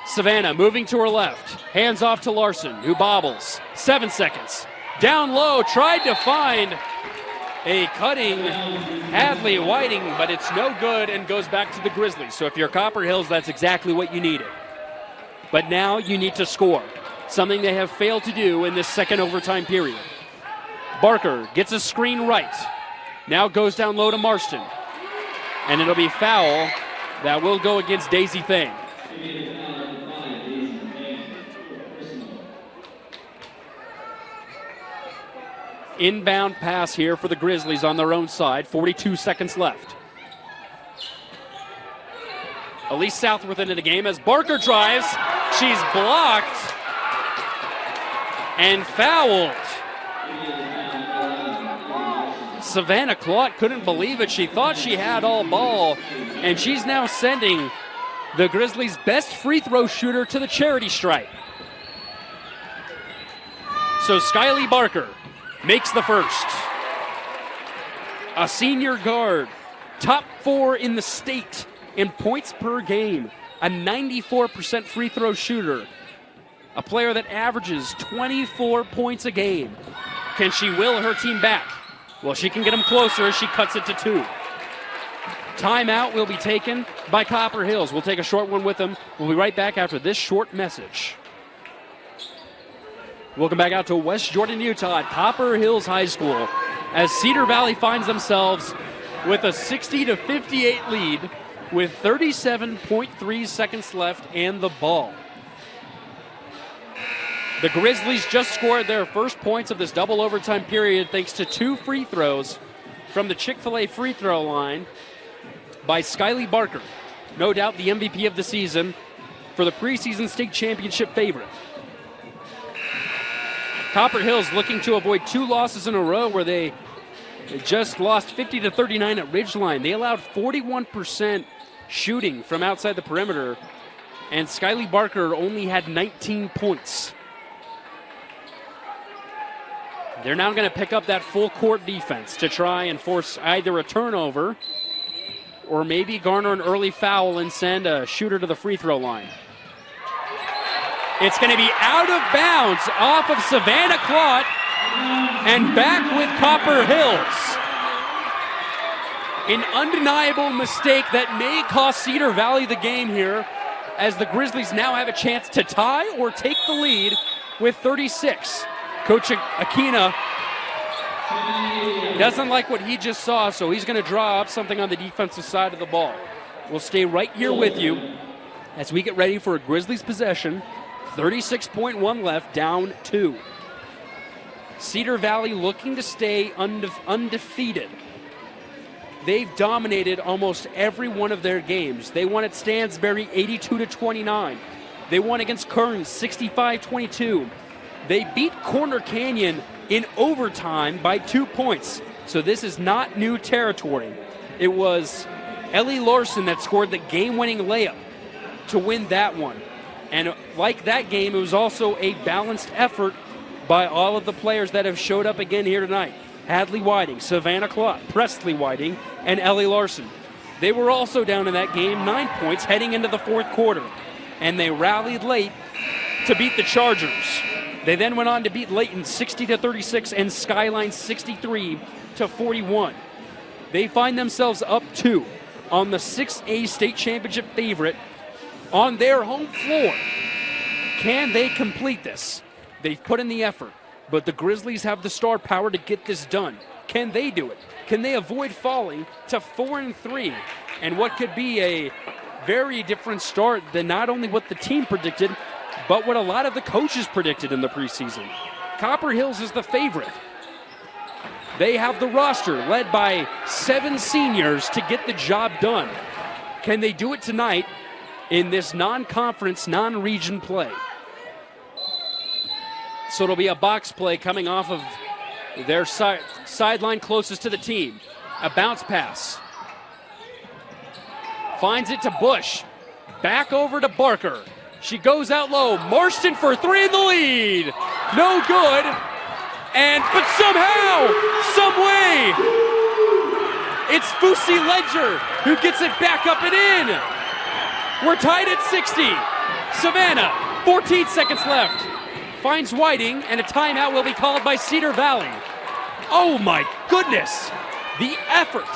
Savannah moving to her left. Hands off to Larson, who bobbles. 7 seconds. Down low, tried to find a cutting Hadley Whiting, but it's no good and goes back to the Grizzlies. So if you're Copper Hills, that's exactly what you needed. But now you need to score, something they have failed to do in this second overtime period. Barker gets a screen right. Now goes down low to Marston. And it'll be foul that will go against Daisy Thane. Inbound pass here for the Grizzlies on their own side. 42 seconds left. Elise Southworth into the game as Barker drives. She's blocked and fouled. Savannah Clutt couldn't believe it. She thought she had all ball, and she's now sending the Grizzlies' best free throw shooter to the charity stripe. So Skyly Barker makes the first. A senior guard, top 4 in the state in points per game, a 94% free throw shooter, a player that averages 24 points a game. Can she will her team back? Well, she can get them closer as she cuts it to 2. Timeout will be taken by Copper Hills. We'll take a short one with them. We'll be right back after this short message. Welcome back out to West Jordan, Utah at Copper Hills High School as Cedar Valley finds themselves with a 60-58 lead with 37.3 seconds left and the ball. The Grizzlies just scored their first points of this double overtime period thanks to 2 free throws from the Chick-fil-A free throw line by Skyly Barker. No doubt the MVP of the season for the preseason state championship favorite. Copper Hills looking to avoid 2 losses in a row where they just lost 50-39 at Ridgeline. They allowed 41% shooting from outside the perimeter, and Skyly Barker only had 19 points. They're now going to pick up that full court defense to try and force either a turnover or maybe garner an early foul and send a shooter to the free throw line. It's going to be out of bounds off of Savannah Clutt and back with Copper Hills. An undeniable mistake that may cost Cedar Valley the game here as the Grizzlies now have a chance to tie or take the lead with 36. Coach Akina doesn't like what he just saw, so he's going to draw up something on the defensive side of the ball. We'll stay right here with you as we get ready for a Grizzlies possession. 36.1 left, down 2. Cedar Valley looking to stay undefeated. They've dominated almost every one of their games. They won at Stansbury 82-29. They won against Kearns 65-22. They beat Corner Canyon in overtime by 2 points. So this is not new territory. It was Ellie Larson that scored the game-winning layup to win that one. And like that game, it was also a balanced effort by all of the players that have showed up again here tonight. Hadley Whiting, Savannah Clutt, Presley Whiting, and Ellie Larson. They were also down in that game 9 points heading into the fourth quarter. And they rallied late to beat the Chargers. They then went on to beat Layton 60-36 and Skyline 63-41. They find themselves up 2 on the 6A state championship favorite on their home floor Can they complete this? They've put in the effort, but the Grizzlies have the star power to get this done. Can they do it? Can they avoid falling to 4-3 and what could be a very different start than not only what the team predicted, but what a lot of the coaches predicted in the preseason? Copper Hills is the favorite. They have the roster led by 7 seniors to get the job done. Can they do it tonight in this non-conference, non-region play? So it'll be a box play coming off of their sideline closest to the team. A bounce pass. Finds it to Bush. Back over to Barker. She goes out low. Marston for 3 in the lead. No good. But somehow, some way, it's Fusi Ledger who gets it back up and in. We're tied at 60. Savannah, 14 seconds left. Finds Whiting, and a timeout will be called by Cedar Valley. Oh my goodness, the effort.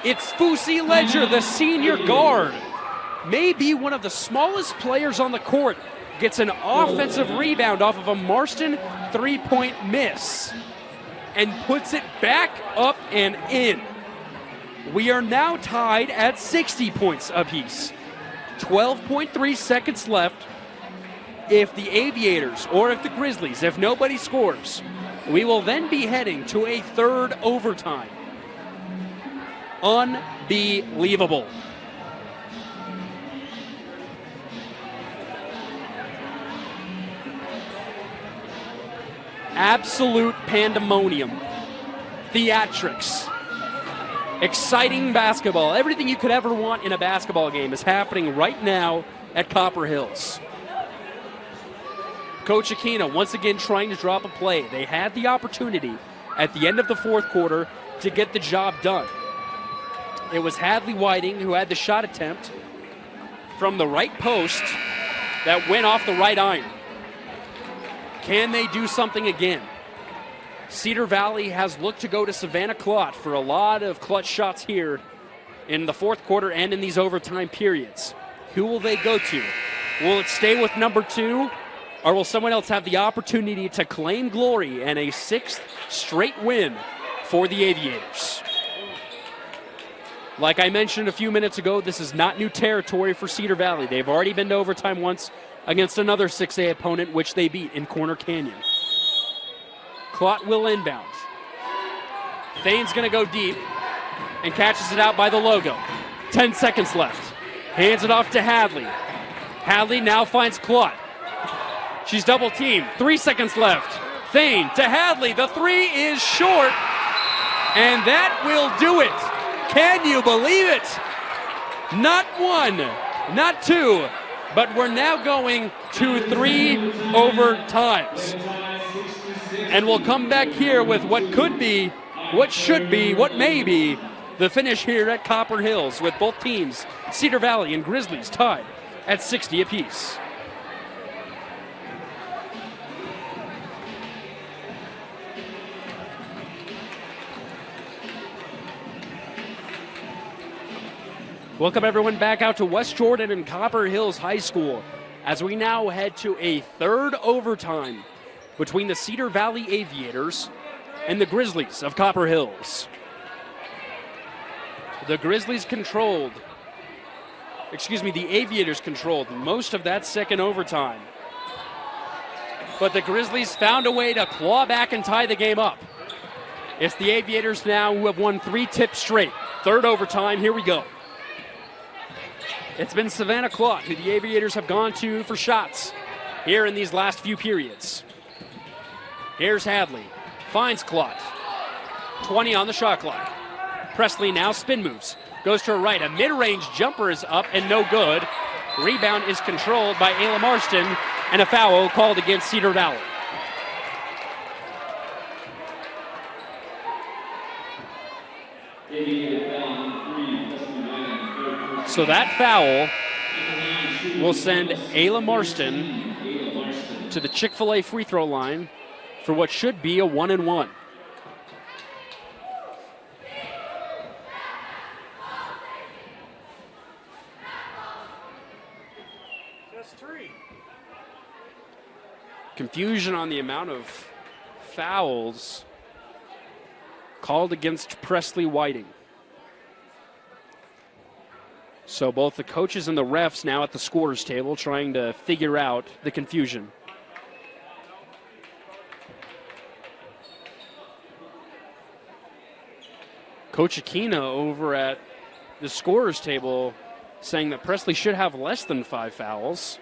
It's Fusi Ledger, the senior guard. Maybe one of the smallest players on the court gets an offensive rebound off of a Marston 3-point miss and puts it back up and in. We are now tied at 60 points apiece. 12.3 seconds left. If the Aviators or if the Grizzlies, if nobody scores, we will then be heading to a third overtime. Unbelievable. Absolute pandemonium. Theatrics. Exciting basketball. Everything you could ever want in a basketball game is happening right now at Copper Hills. Coach Aquino once again trying to drop a play. They had the opportunity at the end of the fourth quarter to get the job done. It was Hadley Whiting who had the shot attempt from the right post that went off the right iron. Can they do something again? Cedar Valley has looked to go to Savannah Clot for a lot of clutch shots here in the fourth quarter and in these overtime periods. Who will they go to? Will it stay with number 2? Or will someone else have the opportunity to claim glory and a 6th straight win for the Aviators? Like I mentioned a few minutes ago, this is not new territory for Cedar Valley. They've already been to overtime once against another 6A opponent, which they beat in Corner Canyon. Clot will inbound. Thane's going to go deep and catches it out by the logo. 10 seconds left. Hands it off to Hadley. Hadley now finds Clot. She's double teamed. 3 seconds left. Thane to Hadley. The 3 is short. And that will do it. Can you believe it? Not 1, not 2, but we're now going to 3 overtimes. And we'll come back here with what could be, what should be, what may be the finish here at Copper Hills with both teams, Cedar Valley and Grizzlies, tied at 60 apiece. Welcome everyone back out to West Jordan and Copper Hills High School as we now head to a third overtime between the Cedar Valley Aviators and the Grizzlies of Copper Hills. The Aviators controlled most of that second overtime. But the Grizzlies found a way to claw back and tie the game up. It's the Aviators now who have won 3 tips straight. Third overtime, here we go. It's been Savannah Clot who the Aviators have gone to for shots here in these last few periods. Here's Hadley. Finds Clot. 20 on the shot clock. Presley now spin moves. Goes to her right. A mid-range jumper is up and no good. Rebound is controlled by Ayla Marston and a foul called against Cedar Valley. So that foul will send Ayla Marston to the Chick-fil-A free throw line for what should be a 1-and-1. Just 3. confusion on the amount of fouls called against Presley Whiting. So both the coaches and the refs now at the scorer's table trying to figure out the confusion. Coach Aquina over at the scorer's table saying that Presley should have less than 5 fouls.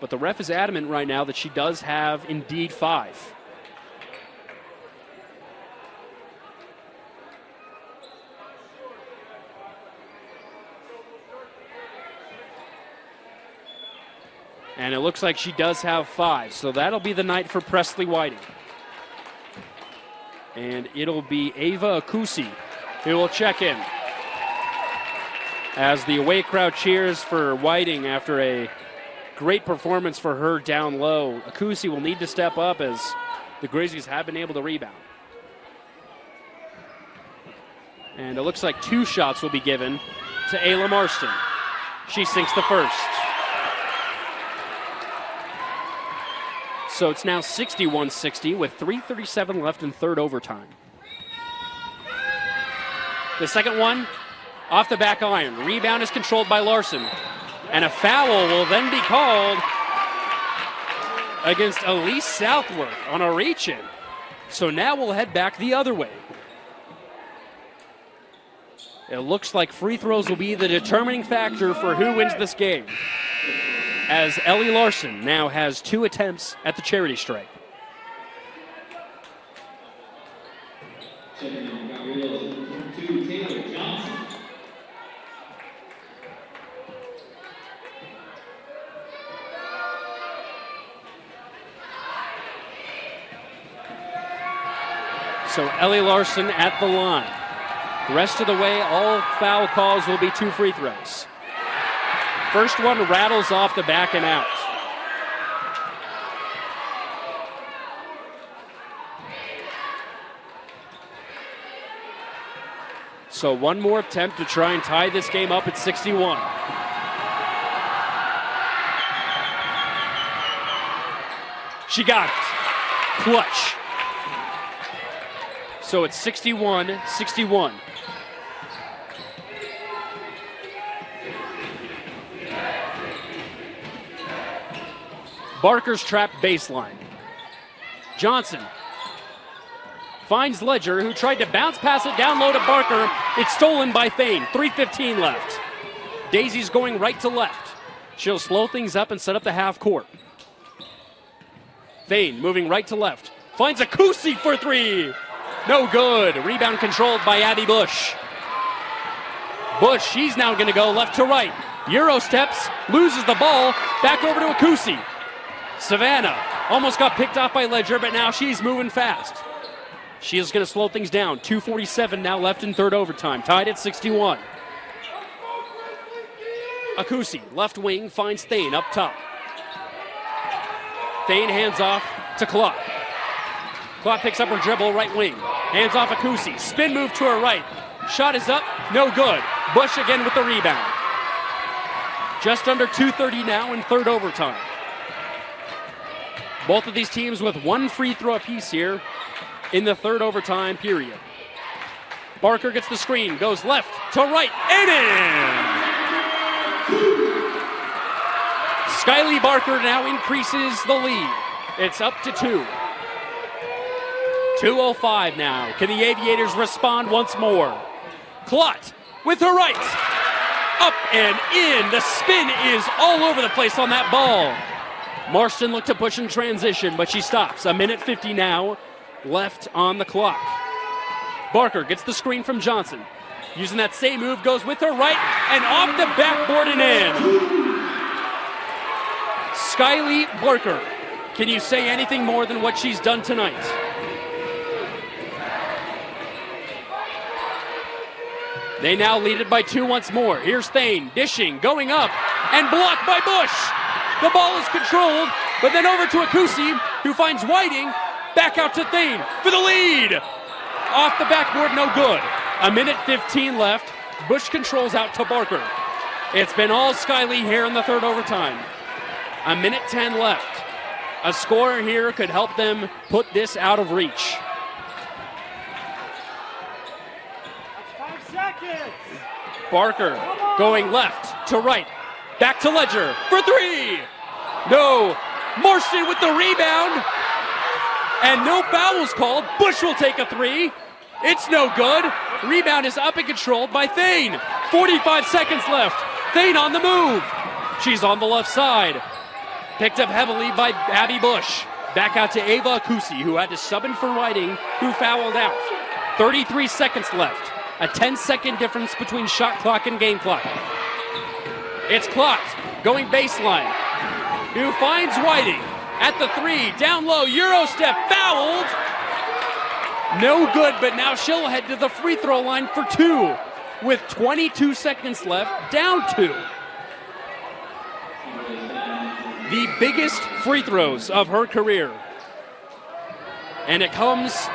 But the ref is adamant right now that she does have indeed 5. And it looks like she does have 5. So that'll be the night for Presley Whiting. And it'll be Ava Akusi who will check in as the away crowd cheers for Whiting after a great performance for her down low. Akusi will need to step up as the Grizzlies have been able to rebound. And it looks like 2 shots will be given to Ayla Marston. She sinks the first. So it's now 61-60 with 3:37 left in third overtime. The second one off the back iron. Rebound is controlled by Larson. And a foul will then be called against Elise Southworth on a reach-in. So now we'll head back the other way. It looks like free throws will be the determining factor for who wins this game, as Ellie Larson now has 2 attempts at the charity stripe. So Ellie Larson at the line. The rest of the way, all foul calls will be 2 free throws. First one rattles off the back and out. So one more attempt to try and tie this game up at 61. She got it. Clutch. So it's 61-61. Barker's trapped baseline. Johnson finds Ledger, who tried to bounce pass it down low to Barker. It's stolen by Thane. 3:15 left. Daisy's going right to left. She'll slow things up and set up the half court. Thane moving right to left. Finds Akusi for 3. No good. Rebound controlled by Abby Bush. Bush, she's now going to go left to right. Euro steps, loses the ball. Back over to Akusi. Savannah almost got picked off by Ledger, but now she's moving fast. She is going to slow things down. 2:47 now left in third overtime. Tied at 61. Akusi, left wing, finds Thane up top. Thane hands off to Clark. Clark picks up her dribble, right wing. Hands off Akusi. Spin move to her right. Shot is up, no good. Bush again with the rebound. Just under 2:30 now in third overtime. Both of these teams with 1 free throw apiece here in the third overtime period. Barker gets the screen, goes left to right, and in! Skyly Barker now increases the lead. It's up to 2. 2:05 now. Can the Aviators respond once more? Clot with her right. Up and in. The spin is all over the place on that ball. Marston looked to push in transition, but she stops. 1:50 now left on the clock. Barker gets the screen from Johnson. Using that same move, goes with her right and off the backboard and in. Skyly Barker. Can you say anything more than what she's done tonight? They now lead it by 2 once more. Here's Thane, dishing, going up, and blocked by Bush. The ball is controlled, but then over to Akusi, who finds Whiting, back out to Thane for the lead. Off the backboard, no good. 1:15 left. Bush controls out to Barker. It's been all Skyly here in the third overtime. 1:10 left. A score here could help them put this out of reach. 5 seconds. Barker going left to right. Back to Ledger for three. No. Marston with the rebound. And no fouls called. Bush will take a three. It's no good. Rebound is up and controlled by Thane. 45 seconds left. Thane on the move. She's on the left side. Picked up heavily by Abby Bush. Back out to Ava Akusi, who had to sub in for Whiting, who fouled out. 33 seconds left. A 10-second difference between shot clock and game clock. It's Klotz going baseline. Who finds Whiting at the three. Down low, Euro step, fouled. No good, but now she'll head to the free throw line for two. With 22 seconds left, down two. The biggest free throws of her career. And it comes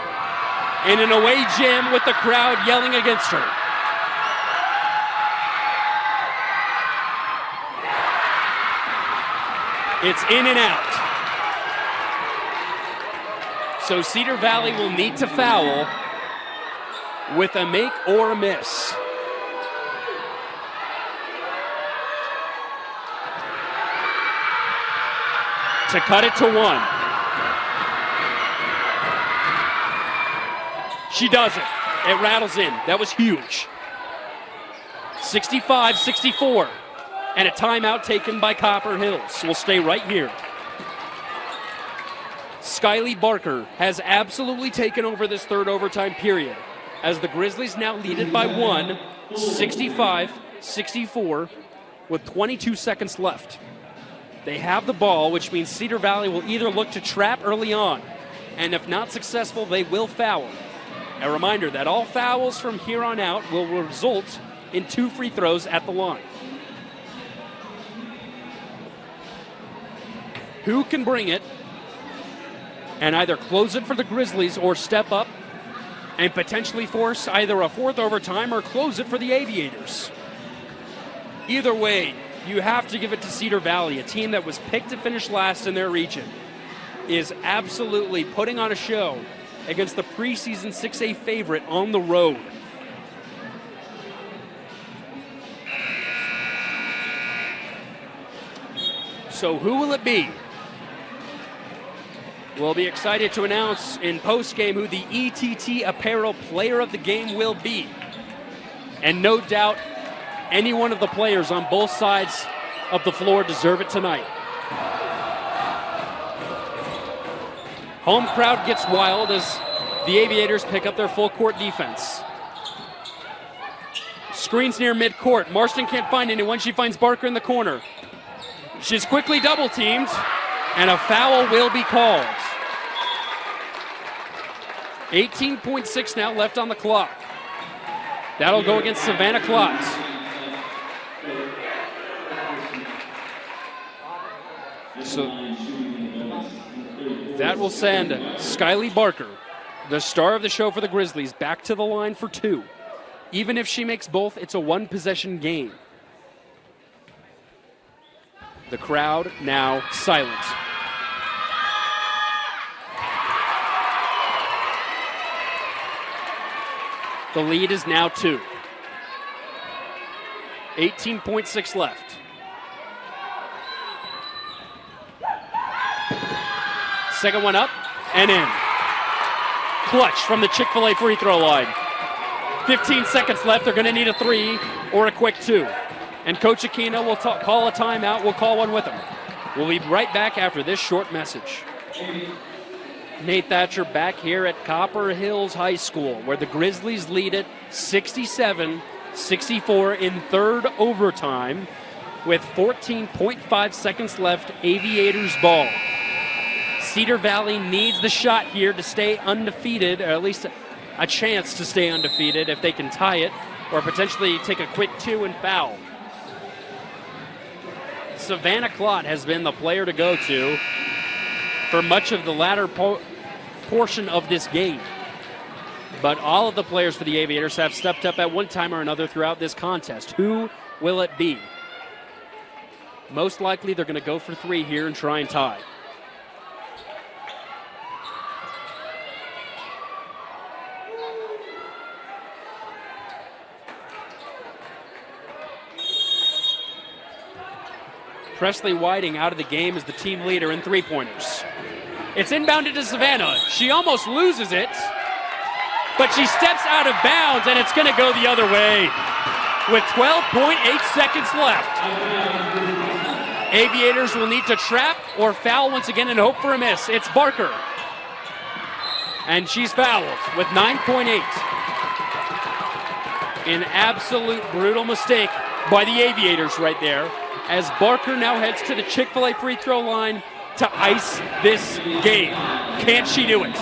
in an away gym with the crowd yelling against her. It's in and out. So Cedar Valley will need to foul with a make or a miss. To cut it to one. She does it. It rattles in. That was huge. 65-64. And a timeout taken by Copper Hills. We'll stay right here. Skyly Barker has absolutely taken over this third overtime period as the Grizzlies now lead it by one, 65-64, with 22 seconds left. They have the ball, which means Cedar Valley will either look to trap early on, and if not successful, they will foul. A reminder that all fouls from here on out will result in 2 free throws at the line. Who can bring it and either close it for the Grizzlies or step up and potentially force either a fourth overtime or close it for the Aviators? Either way, you have to give it to Cedar Valley, a team that was picked to finish last in their region, is absolutely putting on a show against the preseason 6A favorite on the road. So who will it be? We'll be excited to announce in postgame who the ETT Apparel Player of the Game will be. And no doubt, any one of the players on both sides of the floor deserve it tonight. Home crowd gets wild as the Aviators pick up their full court defense. Screens near midcourt. Marston can't find anyone. She finds Barker in the corner. She's quickly double teamed, and a foul will be called. 18.6 now left on the clock. That'll go against Savannah Klotz. So that will send Skyly Barker, the star of the show for the Grizzlies, back to the line for two. Even if she makes both, it's a one-possession game. The crowd now silent. The lead is now 2. 18.6 left. Second one up and in. Clutch from the Chick-fil-A free throw line. 15 seconds left. They're going to need a 3 or a quick 2. And Coach Aquino will call a timeout. We'll call one with him. We'll be right back after this short message. Nate Thatcher back here at Copper Hills High School, where the Grizzlies lead it 67-64 in third overtime with 14.5 seconds left. Aviators ball. Cedar Valley needs the shot here to stay undefeated, or at least a chance to stay undefeated if they can tie it, or potentially take a quick 2 and foul. Savannah Klotz has been the player to go to for much of the latter portion of this game. But all of the players for the Aviators have stepped up at one time or another throughout this contest. Who will it be? Most likely they're going to go for 3 here and try and tie. Presley Whiting out of the game as the team leader in three-pointers. It's inbounded to Savannah. She almost loses it, but she steps out of bounds, and it's going to go the other way with 12.8 seconds left. Aviators will need to trap or foul once again and hope for a miss. It's Barker, and she's fouled with 9.8. An absolute brutal mistake by the Aviators right there, as Barker now heads to the Chick-fil-A free throw line to ice this game. Can she do it?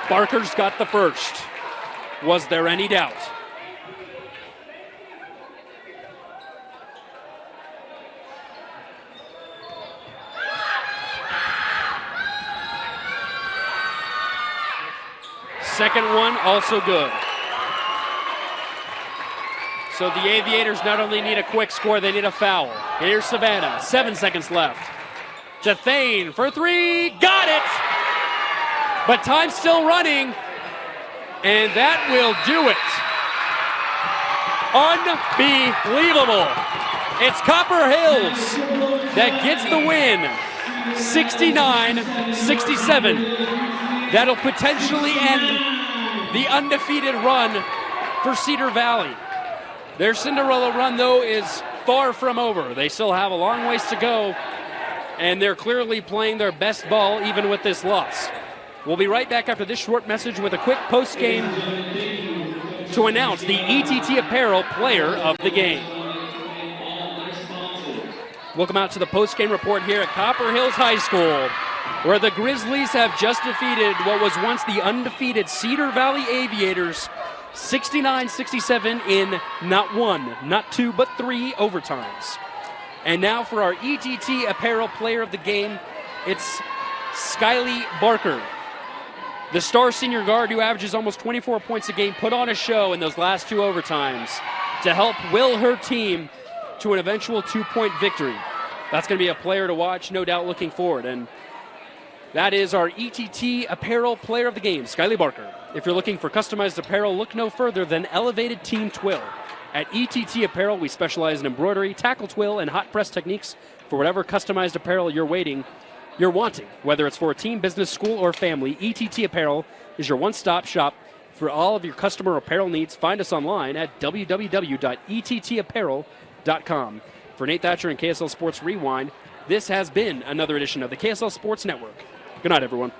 Barker's got the first. Was there any doubt? Second one, also good. So the Aviators not only need a quick score, they need a foul. Here's Savannah, 7 seconds left. To Thane for three, got it! But time's still running, and that will do it. Unbelievable. It's Copper Hills that gets the win, 69-67. That'll potentially end the undefeated run for Cedar Valley. Their Cinderella run, though, is far from over. They still have a long ways to go, and they're clearly playing their best ball even with this loss. We'll be right back after this short message with a quick post-game to announce the ETT Apparel Player of the Game. Welcome out to the post-game report here at Copper Hills High School, where the Grizzlies have just defeated what was once the undefeated Cedar Valley Aviators 69-67 in not one, not two, but three overtimes. And now for our ETT Apparel Player of the Game, it's Skylie Barker. The star senior guard who averages almost 24 points a game put on a show in those last two overtimes to help will her team to an eventual 2-point victory. That's going to be a player to watch, no doubt, looking forward. And that is our ETT Apparel Player of the Game, Skylie Barker. If you're looking for customized apparel, look no further than Elevated Team Twill. At ETT Apparel, we specialize in embroidery, tackle twill, and hot press techniques for whatever customized apparel you're wanting. Whether it's for a team, business, school, or family, ETT Apparel is your one-stop shop for all of your customer apparel needs. Find us online at www.ettapparel.com. For Nate Thatcher and KSL Sports Rewind, this has been another edition of the KSL Sports Network. Good night, everyone.